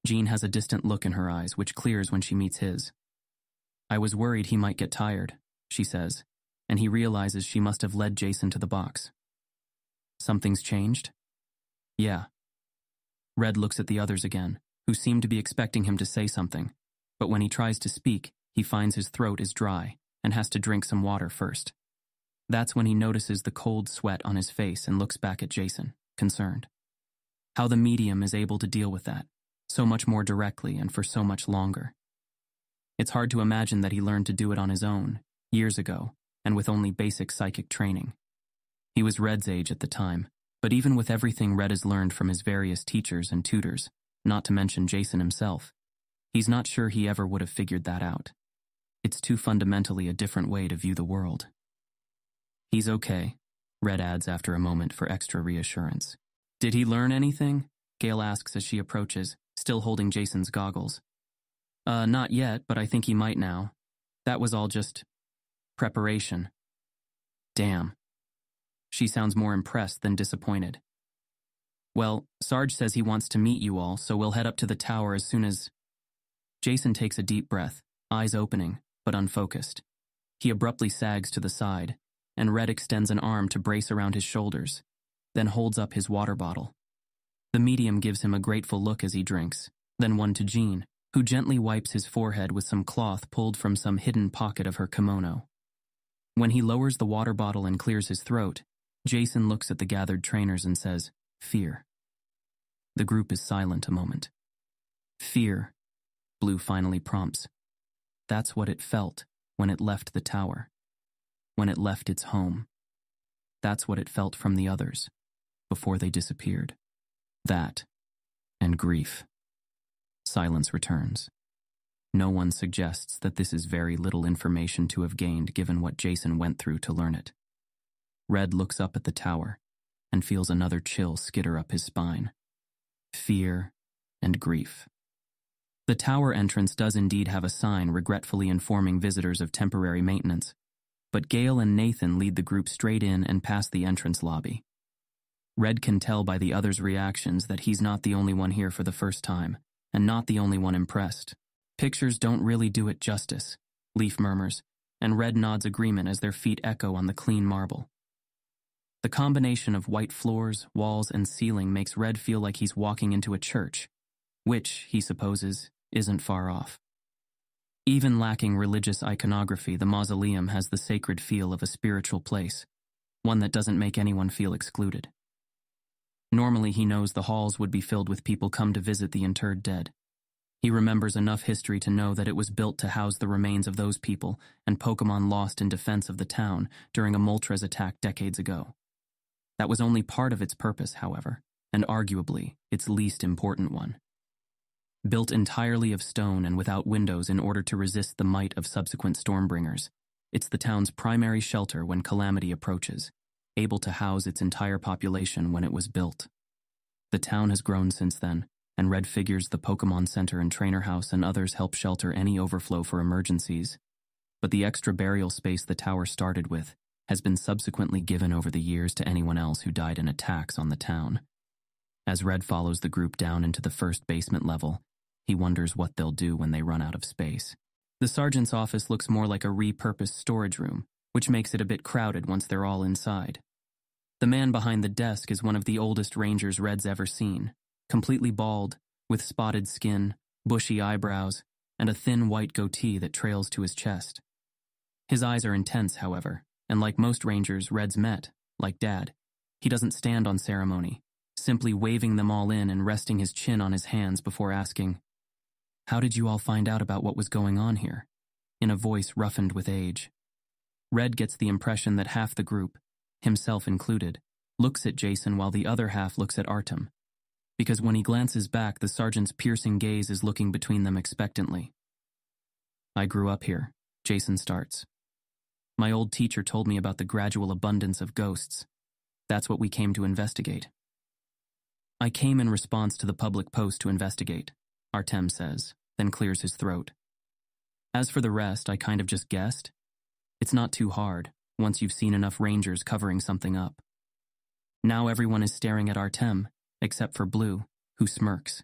Speaker 1: Jean has a distant look in her eyes, which clears when she meets his. I was worried he might get tired, she says, and he realizes she must have led Jason to the box. Something's changed? Yeah. Red looks at the others again, who seem to be expecting him to say something, but when he tries to speak, he finds his throat is dry and has to drink some water first. That's when he notices the cold sweat on his face and looks back at Jason, concerned. How the medium is able to deal with that, so much more directly and for so much longer. It's hard to imagine that he learned to do it on his own, years ago, and with only basic psychic training. He was Red's age at the time, but even with everything Red has learned from his various teachers and tutors, not to mention Jason himself, he's not sure he ever would have figured that out. It's too fundamentally a different way to view the world. He's okay, Red adds after a moment for extra reassurance. Did he learn anything? Gale asks as she approaches, still holding Jason's goggles. Not yet, but I think he might now. That was all just preparation. Damn. She sounds more impressed than disappointed. Well, Sarge says he wants to meet you all, so we'll head up to the tower as soon as... Jason takes a deep breath, eyes opening, but unfocused. He abruptly sags to the side, and Red extends an arm to brace around his shoulders, then holds up his water bottle. The medium gives him a grateful look as he drinks, then one to Jean, who gently wipes his forehead with some cloth pulled from some hidden pocket of her kimono. When he lowers the water bottle and clears his throat, Jason looks at the gathered trainers and says, "Fear." The group is silent a moment. "Fear," Blue finally prompts. That's what it felt when it left the tower, when it left its home. That's what it felt from the others, before they disappeared. That, and grief. Silence returns. No one suggests that this is very little information to have gained given what Jason went through to learn it. Red looks up at the tower and feels another chill skitter up his spine. Fear and grief. The tower entrance does indeed have a sign regretfully informing visitors of temporary maintenance, but Gale and Nathan lead the group straight in and past the entrance lobby. Red can tell by the others' reactions that he's not the only one here for the first time, and not the only one impressed. Pictures don't really do it justice, Leaf murmurs, and Red nods agreement as their feet echo on the clean marble. The combination of white floors, walls, and ceiling makes Red feel like he's walking into a church, which, he supposes, isn't far off. Even lacking religious iconography, the mausoleum has the sacred feel of a spiritual place, one that doesn't make anyone feel excluded. Normally he knows the halls would be filled with people come to visit the interred dead. He remembers enough history to know that it was built to house the remains of those people and Pokemon lost in defense of the town during a Moltres attack decades ago. That was only part of its purpose, however, and arguably its least important one. Built entirely of stone and without windows in order to resist the might of subsequent Stormbringers, it's the town's primary shelter when calamity approaches, able to house its entire population when it was built. The town has grown since then, and Red figures the Pokemon Center and Trainer House and others help shelter any overflow for emergencies. But the extra burial space the tower started with has been subsequently given over the years to anyone else who died in attacks on the town. As Red follows the group down into the first basement level, he wonders what they'll do when they run out of space. The sergeant's office looks more like a repurposed storage room, which makes it a bit crowded once they're all inside. The man behind the desk is one of the oldest rangers Red's ever seen, completely bald, with spotted skin, bushy eyebrows, and a thin white goatee that trails to his chest. His eyes are intense, however, and like most rangers Red's met, like Dad, he doesn't stand on ceremony, simply waving them all in and resting his chin on his hands before asking, "How did you all find out about what was going on here?" in a voice roughened with age. Red gets the impression that half the group, himself included, looks at Jason while the other half looks at Artem, because when he glances back, the sergeant's piercing gaze is looking between them expectantly. I grew up here, Jason starts. My old teacher told me about the gradual abundance of ghosts. That's what we came to investigate. I came in response to the public post to investigate, Artem says, then clears his throat. As for the rest, I kind of just guessed. It's not too hard, once you've seen enough rangers covering something up. Now everyone is staring at Artem, except for Blue, who smirks.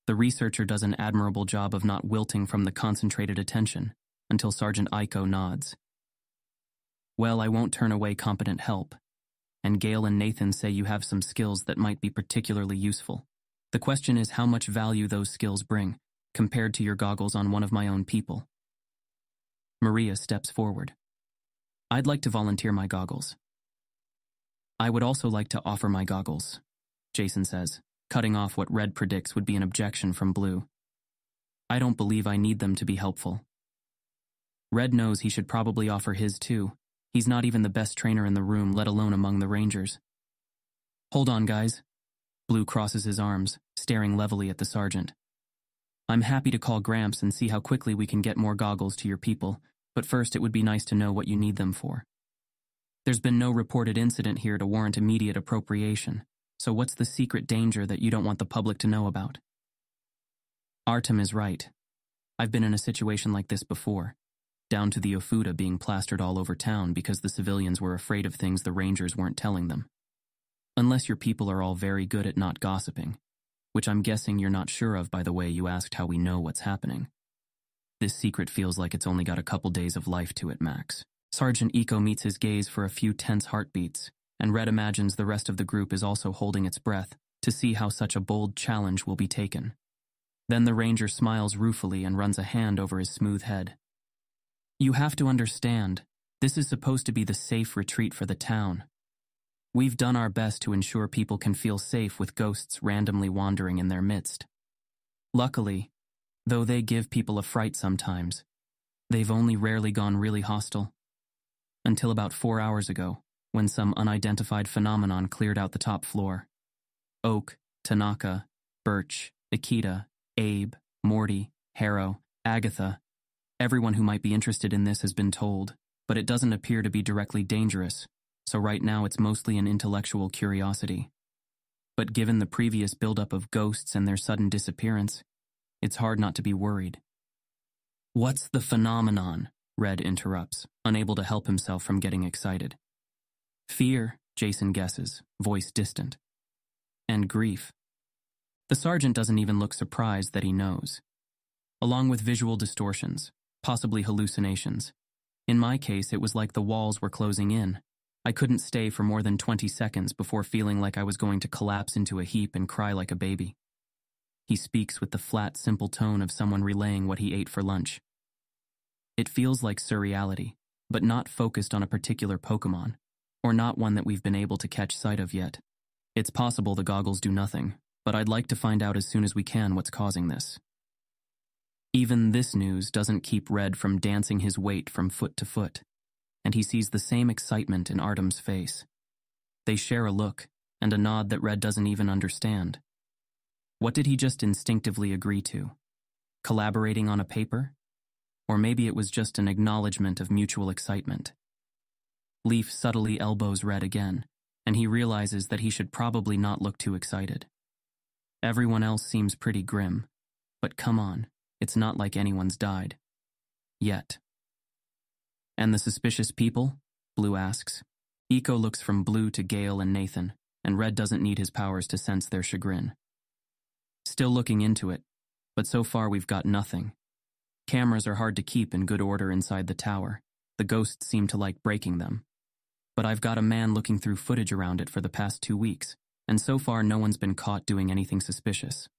Speaker 1: The researcher does an admirable job of not wilting from the concentrated attention, until Sergeant Iko nods. Well, I won't turn away competent help. And Gale and Nathan say you have some skills that might be particularly useful. The question is how much value those skills bring, compared to your goggles on one of my own people. Maria steps forward. I'd like to volunteer my goggles. I would also like to offer my goggles, Jason says, cutting off what Red predicts would be an objection from Blue. I don't believe I need them to be helpful. Red knows he should probably offer his too. He's not even the best trainer in the room, let alone among the Rangers. Hold on, guys. Blue crosses his arms, staring levelly at the sergeant. I'm happy to call Gramps and see how quickly we can get more goggles to your people, but first it would be nice to know what you need them for. There's been no reported incident here to warrant immediate appropriation, so what's the secret danger that you don't want the public to know about? Artem is right. I've been in a situation like this before, down to the Ofuda being plastered all over town because the civilians were afraid of things the Rangers weren't telling them. Unless your people are all very good at not gossiping, which I'm guessing you're not sure of by the way you asked how we know what's happening. This secret feels like it's only got a couple days of life to it, Max. Sergeant Iko meets his gaze for a few tense heartbeats, and Red imagines the rest of the group is also holding its breath to see how such a bold challenge will be taken. Then the Ranger smiles ruefully and runs a hand over his smooth head. You have to understand, this is supposed to be the safe retreat for the town. We've done our best to ensure people can feel safe with ghosts randomly wandering in their midst. Luckily, though they give people a fright sometimes, they've only rarely gone really hostile. Until about 4 hours ago, when some unidentified phenomenon cleared out the top floor. Oak, Tanaka, Birch, Akita, Abe, Morty, Harrow, Agatha, everyone who might be interested in this has been told, but it doesn't appear to be directly dangerous, so right now it's mostly an intellectual curiosity. But given the previous buildup of ghosts and their sudden disappearance, it's hard not to be worried. What's the phenomenon? Red interrupts, unable to help himself from getting excited. Fear, Jason guesses, voice distant. And grief. The sergeant doesn't even look surprised that he knows. Along with visual distortions, possibly hallucinations. In my case, it was like the walls were closing in. I couldn't stay for more than 20 seconds before feeling like I was going to collapse into a heap and cry like a baby. He speaks with the flat, simple tone of someone relaying what he ate for lunch. It feels like surreality, but not focused on a particular Pokemon, or not one that we've been able to catch sight of yet. It's possible the goggles do nothing, but I'd like to find out as soon as we can what's causing this. Even this news doesn't keep Red from dancing his weight from foot to foot, and he sees the same excitement in Artem's face. They share a look, and a nod that Red doesn't even understand. What did he just instinctively agree to? Collaborating on a paper? Or maybe it was just an acknowledgement of mutual excitement. Leaf subtly elbows Red again, and he realizes that he should probably not look too excited. Everyone else seems pretty grim, but come on, it's not like anyone's died. Yet. And the suspicious people? Blue asks. Iko looks from Blue to Gale and Nathan, and Red doesn't need his powers to sense their chagrin. Still looking into it, but so far we've got nothing. Cameras are hard to keep in good order inside the tower. The ghosts seem to like breaking them. But I've got a man looking through footage around it for the past 2 weeks, and so far no one's been caught doing anything suspicious.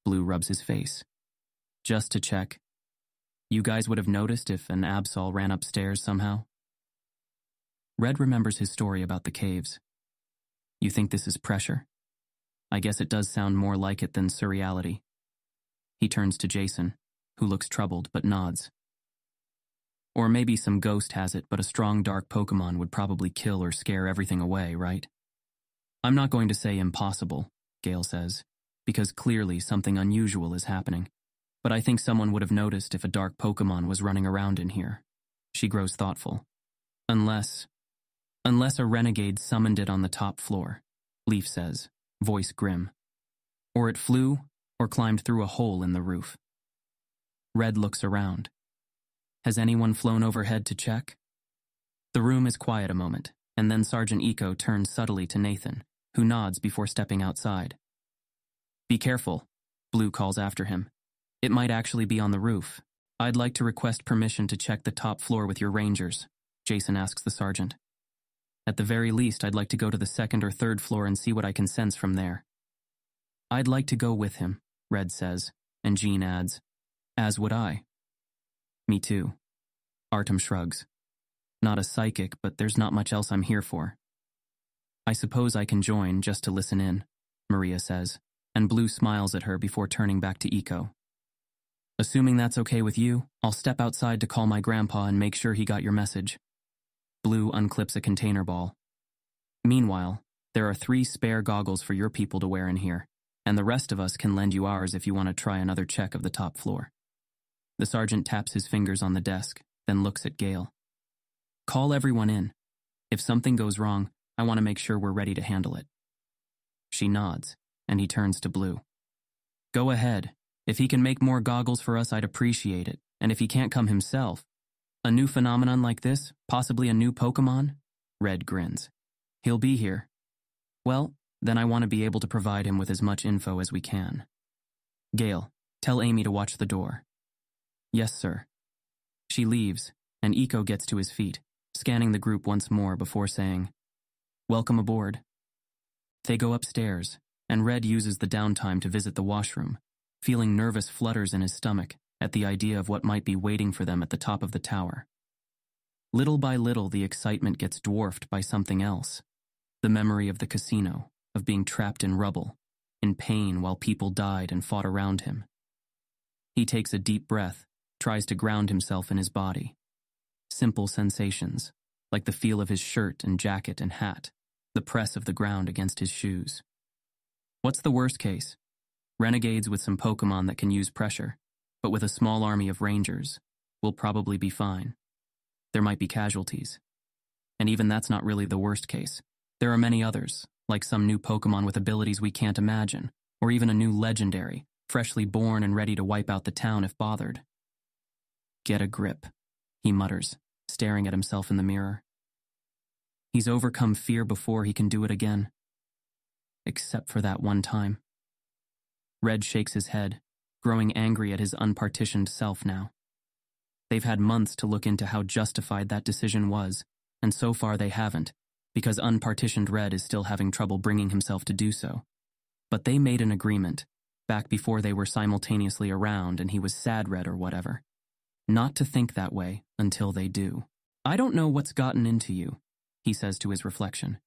Speaker 1: Blue rubs his face. Just to check. You guys would have noticed if an Absol ran upstairs somehow? Red remembers his story about the caves. You think this is pressure? I guess it does sound more like it than surreality. He turns to Jason, who looks troubled but nods. Or maybe some ghost has it, but a strong dark Pokemon would probably kill or scare everything away, right? I'm not going to say impossible, Gale says, because clearly something unusual is happening. but I think someone would have noticed if a dark Pokemon was running around in here. She grows thoughtful. Unless a renegade summoned it on the top floor, Leaf says, voice grim. Or it flew, or climbed through a hole in the roof. Red looks around. Has anyone flown overhead to check? The room is quiet a moment, and then Sergeant Eco turns subtly to Nathan, who nods before stepping outside. Be careful, Blue calls after him. It might actually be on the roof. I'd like to request permission to check the top floor with your rangers, Jason asks the sergeant. At the very least, I'd like to go to the second or third floor and see what I can sense from there. I'd like to go with him, Red says, and Jean adds, as would I. Me too. Artem shrugs. Not a psychic, but there's not much else I'm here for. I suppose I can join just to listen in, Maria says, and Blue smiles at her before turning back to Eco. Assuming that's okay with you, I'll step outside to call my grandpa and make sure he got your message. Blue unclips a container ball. Meanwhile, there are 3 spare goggles for your people to wear in here, and the rest of us can lend you ours if you want to try another check of the top floor. The sergeant taps his fingers on the desk, then looks at Gale. Call everyone in. If something goes wrong, I want to make sure we're ready to handle it. She nods, and he turns to Blue. Go ahead. If he can make more goggles for us, I'd appreciate it. And if he can't come himself, a new phenomenon like this, possibly a new Pokemon? Red grins. He'll be here. Well, then I want to be able to provide him with as much info as we can. Gale, tell Amy to watch the door. Yes, sir. She leaves, and Eco gets to his feet, scanning the group once more before saying, Welcome aboard. They go upstairs, and Red uses the downtime to visit the washroom, feeling nervous flutters in his stomach at the idea of what might be waiting for them at the top of the tower. Little by little, the excitement gets dwarfed by something else. The memory of the casino, of being trapped in rubble, in pain while people died and fought around him. He takes a deep breath, tries to ground himself in his body. Simple sensations, like the feel of his shirt and jacket and hat, the press of the ground against his shoes. What's the worst case? Renegades with some Pokemon that can use pressure, but with a small army of rangers, will probably be fine. There might be casualties. And even that's not really the worst case. There are many others, like some new Pokemon with abilities we can't imagine, or even a new legendary, freshly born and ready to wipe out the town if bothered. Get a grip, he mutters, staring at himself in the mirror. He's overcome fear before he can do it again. Except for that one time. Red shakes his head, growing angry at his unpartitioned self now. They've had months to look into how justified that decision was, and so far they haven't, because unpartitioned Red is still having trouble bringing himself to do so. But they made an agreement, back before they were simultaneously around and he was sad Red or whatever, not to think that way until they do. I don't know what's gotten into you, he says to his reflection,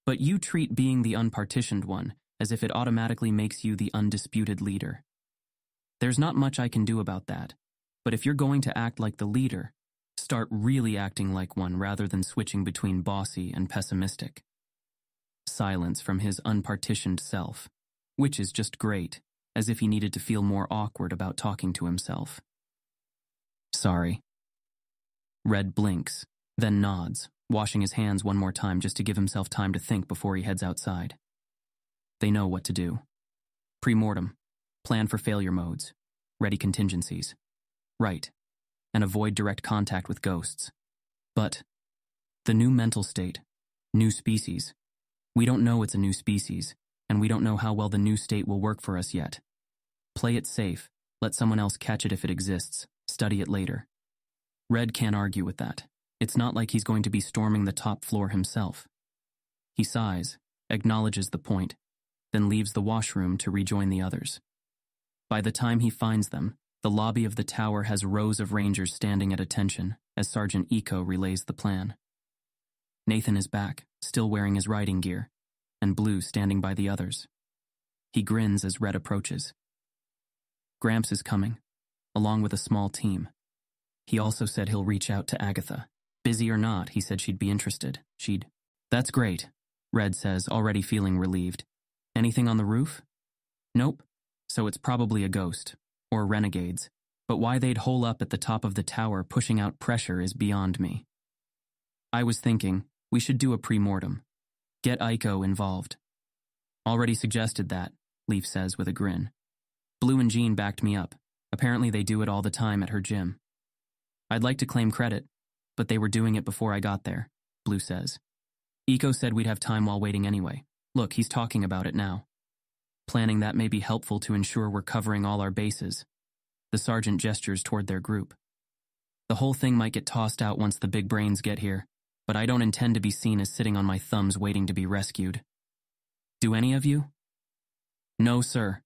Speaker 1: but you treat being the unpartitioned one as if it automatically makes you the undisputed leader. There's not much I can do about that, but if you're going to act like the leader, start really acting like one rather than switching between bossy and pessimistic. Silence from his unpartitioned self, which is just great, as if he needed to feel more awkward about talking to himself. Sorry. Red blinks, then nods, washing his hands one more time just to give himself time to think before he heads outside. They know what to do. Pre-mortem, plan for failure modes, ready contingencies. Right, and avoid direct contact with ghosts. But the new mental state, new species. We don't know it's a new species, and we don't know how well the new state will work for us yet. Play it safe, let someone else catch it if it exists, study it later. Red can't argue with that. It's not like he's going to be storming the top floor himself. He sighs, acknowledges the point, then leaves the washroom to rejoin the others. By the time he finds them, the lobby of the tower has rows of rangers standing at attention as Sergeant Eco relays the plan. Nathan is back, still wearing his riding gear, and Blue standing by the others. He grins as Red approaches. Gramps is coming, along with a small team. He also said he'll reach out to Agatha. Busy or not, he said she'd be interested. That's great, Red says, already feeling relieved. Anything on the roof? Nope, so it's probably a ghost. or renegades, but why they'd hole up at the top of the tower pushing out pressure is beyond me. I was thinking, we should do a pre-mortem. Get Aiko involved. Already suggested that, Leaf says with a grin. Blue and Jean backed me up. Apparently they do it all the time at her gym. I'd like to claim credit, but they were doing it before I got there, Blue says. Eiko said we'd have time while waiting anyway. Look, he's talking about it now. Planning that may be helpful to ensure we're covering all our bases. The sergeant gestures toward their group. The whole thing might get tossed out once the big brains get here, but I don't intend to be seen as sitting on my thumbs waiting to be rescued. Do any of you? No, sir,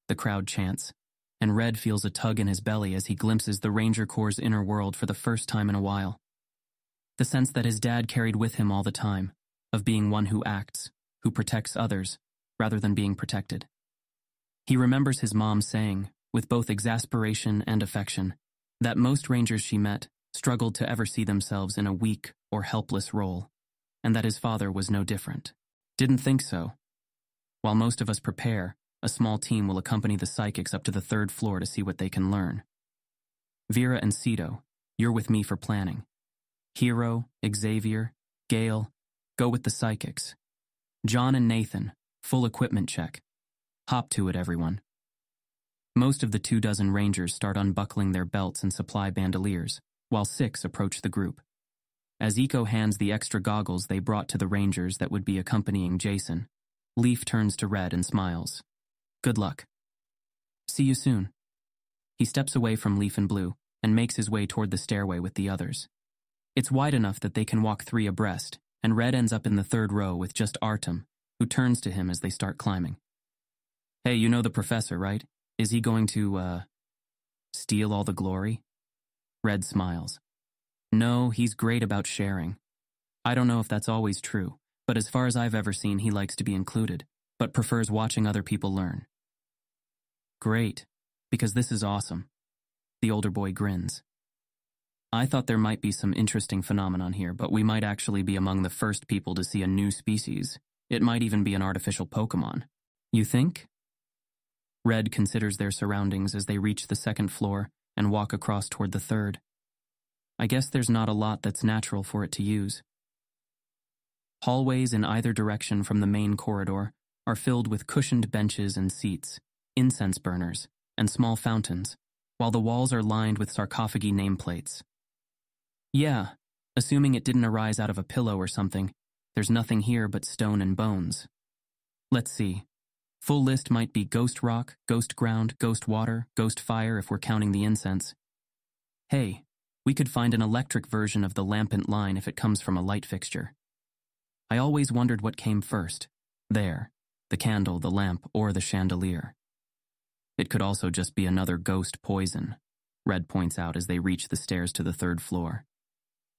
Speaker 1: the crowd chants, and Red feels a tug in his belly as he glimpses the Ranger Corps' inner world for the first time in a while. The sense that his dad carried with him all the time, of being one who acts, who protects others, rather than being protected. He remembers his mom saying, with both exasperation and affection, that most Rangers she met struggled to ever see themselves in a weak or helpless role, and that his father was no different. Didn't think so. While most of us prepare, a small team will accompany the psychics up to the 3rd floor to see what they can learn. Vera and Cito, you're with me for planning. Hero, Xavier, Gale, go with the psychics. John and Nathan, full equipment check. Hop to it, everyone. Most of the 24 Rangers start unbuckling their belts and supply bandoliers, while 6 approach the group. As Eiko hands the extra goggles they brought to the Rangers that would be accompanying Jason, Leaf turns to Red and smiles. Good luck. See you soon. He steps away from Leaf and Blue and makes his way toward the stairway with the others. It's wide enough that they can walk 3 abreast, and Red ends up in the 3rd row with just Artem, who turns to him as they start climbing. Hey, you know the professor, right? Is he going to, steal all the glory? Red smiles. No, he's great about sharing. I don't know if that's always true, but as far as I've ever seen, he likes to be included, but prefers watching other people learn. Great, because this is awesome. The older boy grins. I thought there might be some interesting phenomenon here, but we might actually be among the first people to see a new species. It might even be an artificial Pokemon. You think? Red considers their surroundings as they reach the 2nd floor and walk across toward the 3rd. I guess there's not a lot that's natural for it to use. Hallways in either direction from the main corridor are filled with cushioned benches and seats, incense burners, and small fountains, while the walls are lined with sarcophagi nameplates. Yeah, assuming it didn't arise out of a pillow or something, there's nothing here but stone and bones. Let's see. Full list might be ghost rock, ghost ground, ghost water, ghost fire if we're counting the incense. Hey, we could find an electric version of the lampant line if it comes from a light fixture. I always wondered what came first. There, the candle, the lamp, or the chandelier. It could also just be another ghost poison, Red points out as they reach the stairs to the 3rd floor.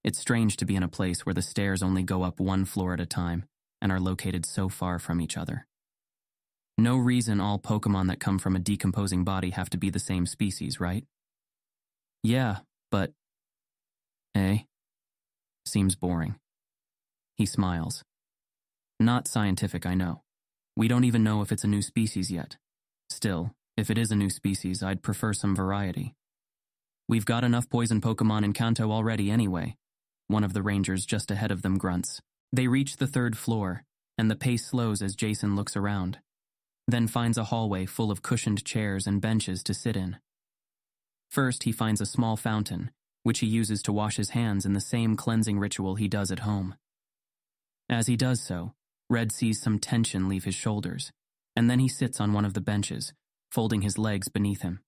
Speaker 1: It's strange to be in a place where the stairs only go up 1 floor at a time and are located so far from each other. No reason all Pokemon that come from a decomposing body have to be the same species, right? Yeah, but... Eh? Seems boring. He smiles. Not scientific, I know. We don't even know if it's a new species yet. Still, if it is a new species, I'd prefer some variety. We've got enough poison Pokemon in Kanto already anyway. One of the Rangers just ahead of them grunts. They reach the 3rd floor, and the pace slows as Jason looks around, then finds a hallway full of cushioned chairs and benches to sit in. First, he finds a small fountain, which he uses to wash his hands in the same cleansing ritual he does at home. As he does so, Red sees some tension leave his shoulders, and then he sits on one of the benches, folding his legs beneath him.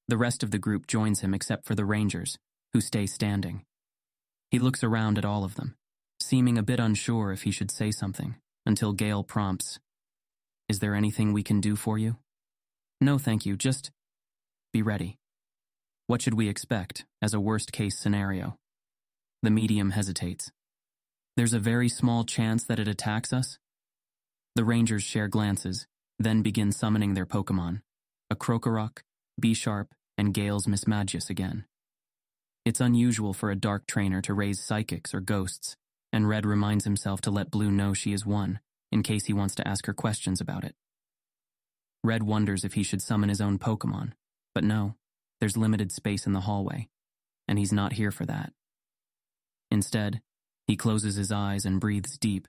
Speaker 1: The rest of the group joins him except for the Rangers, who stay standing. He looks around at all of them, seeming a bit unsure if he should say something, until Gale prompts, Is there anything we can do for you? No, thank you, just be ready. What should we expect as a worst-case scenario? The medium hesitates. There's a very small chance that it attacks us? The Rangers share glances, then begin summoning their Pokemon, a Krokorok, B-Sharp, and Gale's Mismagius again. It's unusual for a dark trainer to raise psychics or ghosts, and Red reminds himself to let Blue know she is one, in case he wants to ask her questions about it. Red wonders if he should summon his own Pokemon, But no, there's limited space in the hallway, and he's not here for that. Instead, he closes his eyes and breathes deep,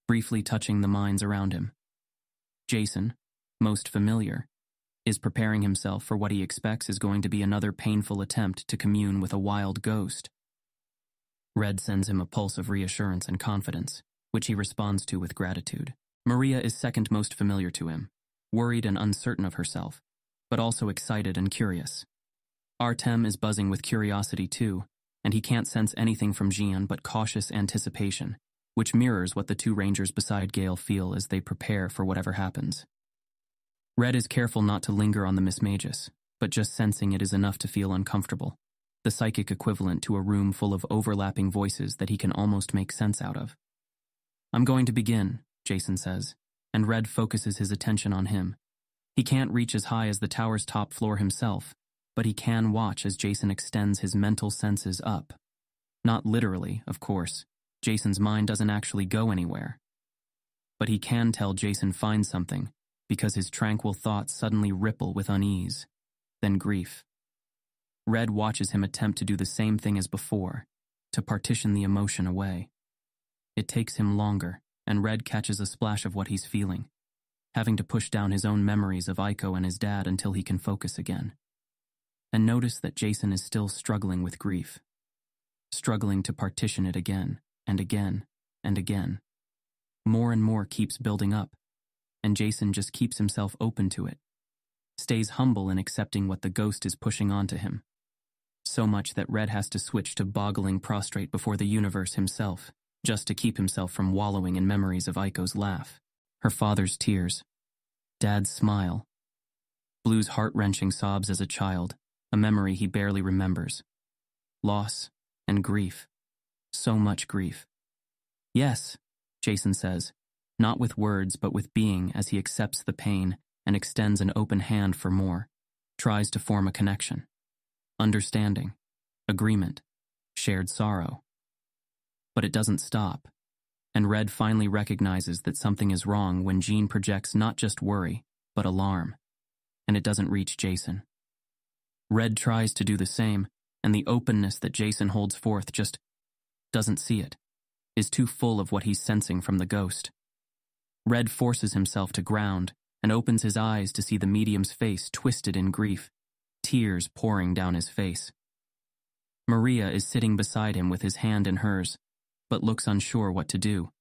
Speaker 1: briefly touching the minds around him. Jason, most familiar, is preparing himself for what he expects is going to be another painful attempt to commune with a wild ghost. Red sends him a pulse of reassurance and confidence, which he responds to with gratitude. Maria is second most familiar to him, worried and uncertain of herself, but also excited and curious. Artem is buzzing with curiosity too, and he can't sense anything from Jean but cautious anticipation, which mirrors what the two rangers beside Gale feel as they prepare for whatever happens. Red is careful not to linger on the Miss Magus, but just sensing it is enough to feel uncomfortable, the psychic equivalent to a room full of overlapping voices that he can almost make sense out of. "I'm going to begin," Jason says, and Red focuses his attention on him. He can't reach as high as the tower's top floor himself, but he can watch as Jason extends his mental senses up. Not literally, of course. Jason's mind doesn't actually go anywhere. But he can tell Jason finds something, because his tranquil thoughts suddenly ripple with unease, then grief. Red watches him attempt to do the same thing as before, to partition the emotion away. It takes him longer, and Red catches a splash of what he's feeling, having to push down his own memories of Aiko and his dad until he can focus again. And notice that Jason is still struggling with grief, struggling to partition it again, and again, and again. More and more keeps building up, and Jason just keeps himself open to it, stays humble in accepting what the ghost is pushing onto him. So much that Red has to switch to boggling prostrate before the universe himself, just to keep himself from wallowing in memories of Aiko's laugh, her father's tears, Dad's smile, Blue's heart-wrenching sobs as a child, a memory he barely remembers. Loss and grief. So much grief. "Yes," Jason says, not with words but with being as he accepts the pain and extends an open hand for more, tries to form a connection. Understanding, agreement, shared sorrow. But it doesn't stop, and Red finally recognizes that something is wrong when Jean projects not just worry, but alarm, and it doesn't reach Jason. Red tries to do the same, and the openness that Jason holds forth just doesn't see it, is too full of what he's sensing from the ghost. Red forces himself to ground and opens his eyes to see the medium's face twisted in grief, tears pouring down his face. Maria is sitting beside him with his hand in hers, but looks unsure what to do,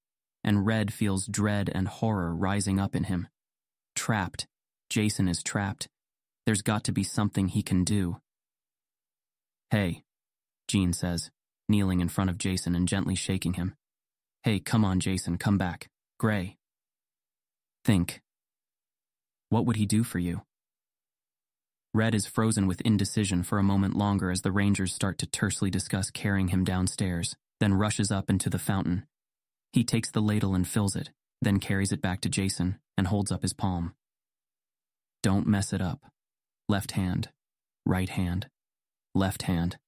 Speaker 1: and Red feels dread and horror rising up in him. Trapped. Jason is trapped. There's got to be something he can do. "Hey," Jean says, kneeling in front of Jason and gently shaking him. "Hey, come on, Jason, come back. Gray. Think. What would he do for you?" Red is frozen with indecision for a moment longer as the Rangers start to tersely discuss carrying him downstairs, then rushes up into the fountain. He takes the ladle and fills it, then carries it back to Jason and holds up his palm. "Don't mess it up. Left hand, right hand, left hand."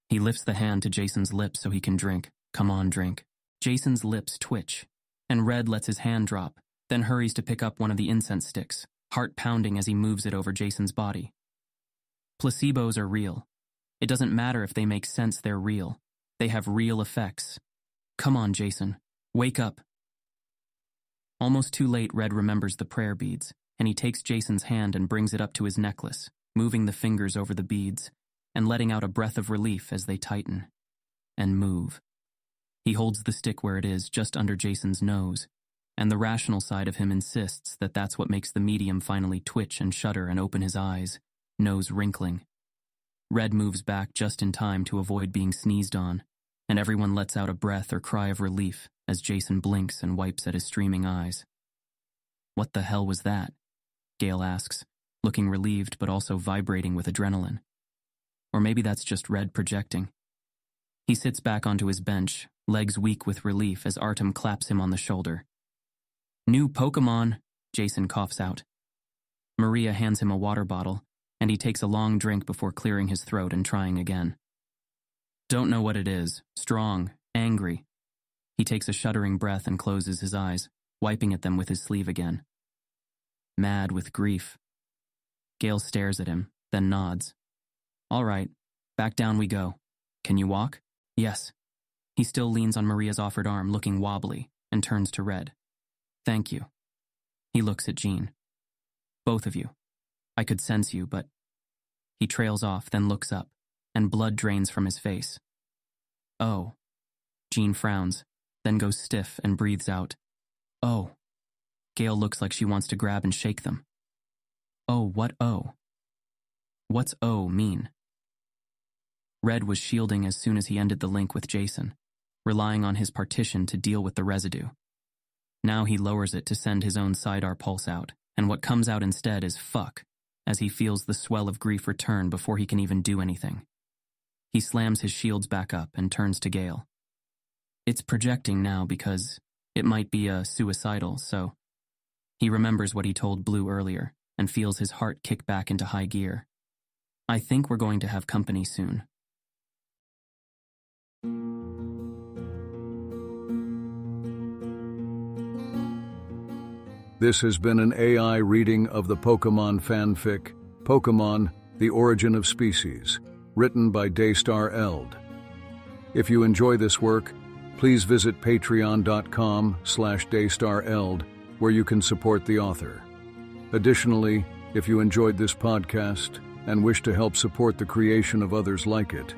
Speaker 1: He lifts the hand to Jason's lips so he can drink. "Come on, drink." Jason's lips twitch, and Red lets his hand drop, then hurries to pick up one of the incense sticks, heart pounding as he moves it over Jason's body. Placebos are real. It doesn't matter if they make sense, they're real. They have real effects. Come on, Jason. Wake up. Almost too late, Red remembers the prayer beads, and he takes Jason's hand and brings it up to his necklace, moving the fingers over the beads, and letting out a breath of relief as they tighten and move. He holds the stick where it is, just under Jason's nose, and the rational side of him insists that that's what makes the medium finally twitch and shudder and open his eyes, nose wrinkling. Red moves back just in time to avoid being sneezed on, and everyone lets out a breath or cry of relief as Jason blinks and wipes at his streaming eyes. "What the hell was that?" Gale asks, looking relieved but also vibrating with adrenaline. Or maybe that's just Red projecting. He sits back onto his bench, legs weak with relief as Artem claps him on the shoulder. "New Pokemon," Jason coughs out. Maria hands him a water bottle, and he takes a long drink before clearing his throat and trying again. "Don't know what it is. Strong, angry." He takes a shuddering breath and closes his eyes, wiping at them with his sleeve again. "Mad with grief." Gale stares at him, then nods. All right, back down we go. Can you walk? Yes. He still leans on Maria's offered arm, looking wobbly, and turns to Red. Thank you. He looks at Jean. Both of you. I could sense you, but... He trails off, then looks up, and blood drains from his face. Oh. Jean frowns, then goes stiff and breathes out. Oh. Gale looks like she wants to grab and shake them. Oh, what oh? What's oh mean? Red was shielding as soon as he ended the link with Jason, relying on his partition to deal with the residue. Now he lowers it to send his own SIDAR pulse out, and what comes out instead is fuck, as he feels the swell of grief return before he can even do anything. He slams his shields back up and turns to Gale. It's projecting now because it might be a suicidal, so... He remembers what he told Blue earlier and feels his heart kick back into high gear. I think we're going to have company soon.
Speaker 2: This has been an AI reading of the Pokemon fanfic, Pokemon, The Origin of Species, written by Daystar Eld. If you enjoy this work, please visit patreon.com/daystareld, where you can support the author. Additionally, if you enjoyed this podcast and wish to help support the creation of others like it,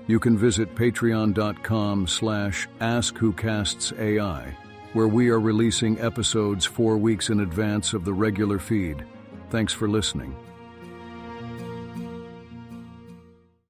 Speaker 2: you can visit patreon.com/askwhocastsai, where we are releasing episodes 4 weeks in advance of the regular feed. Thanks for listening.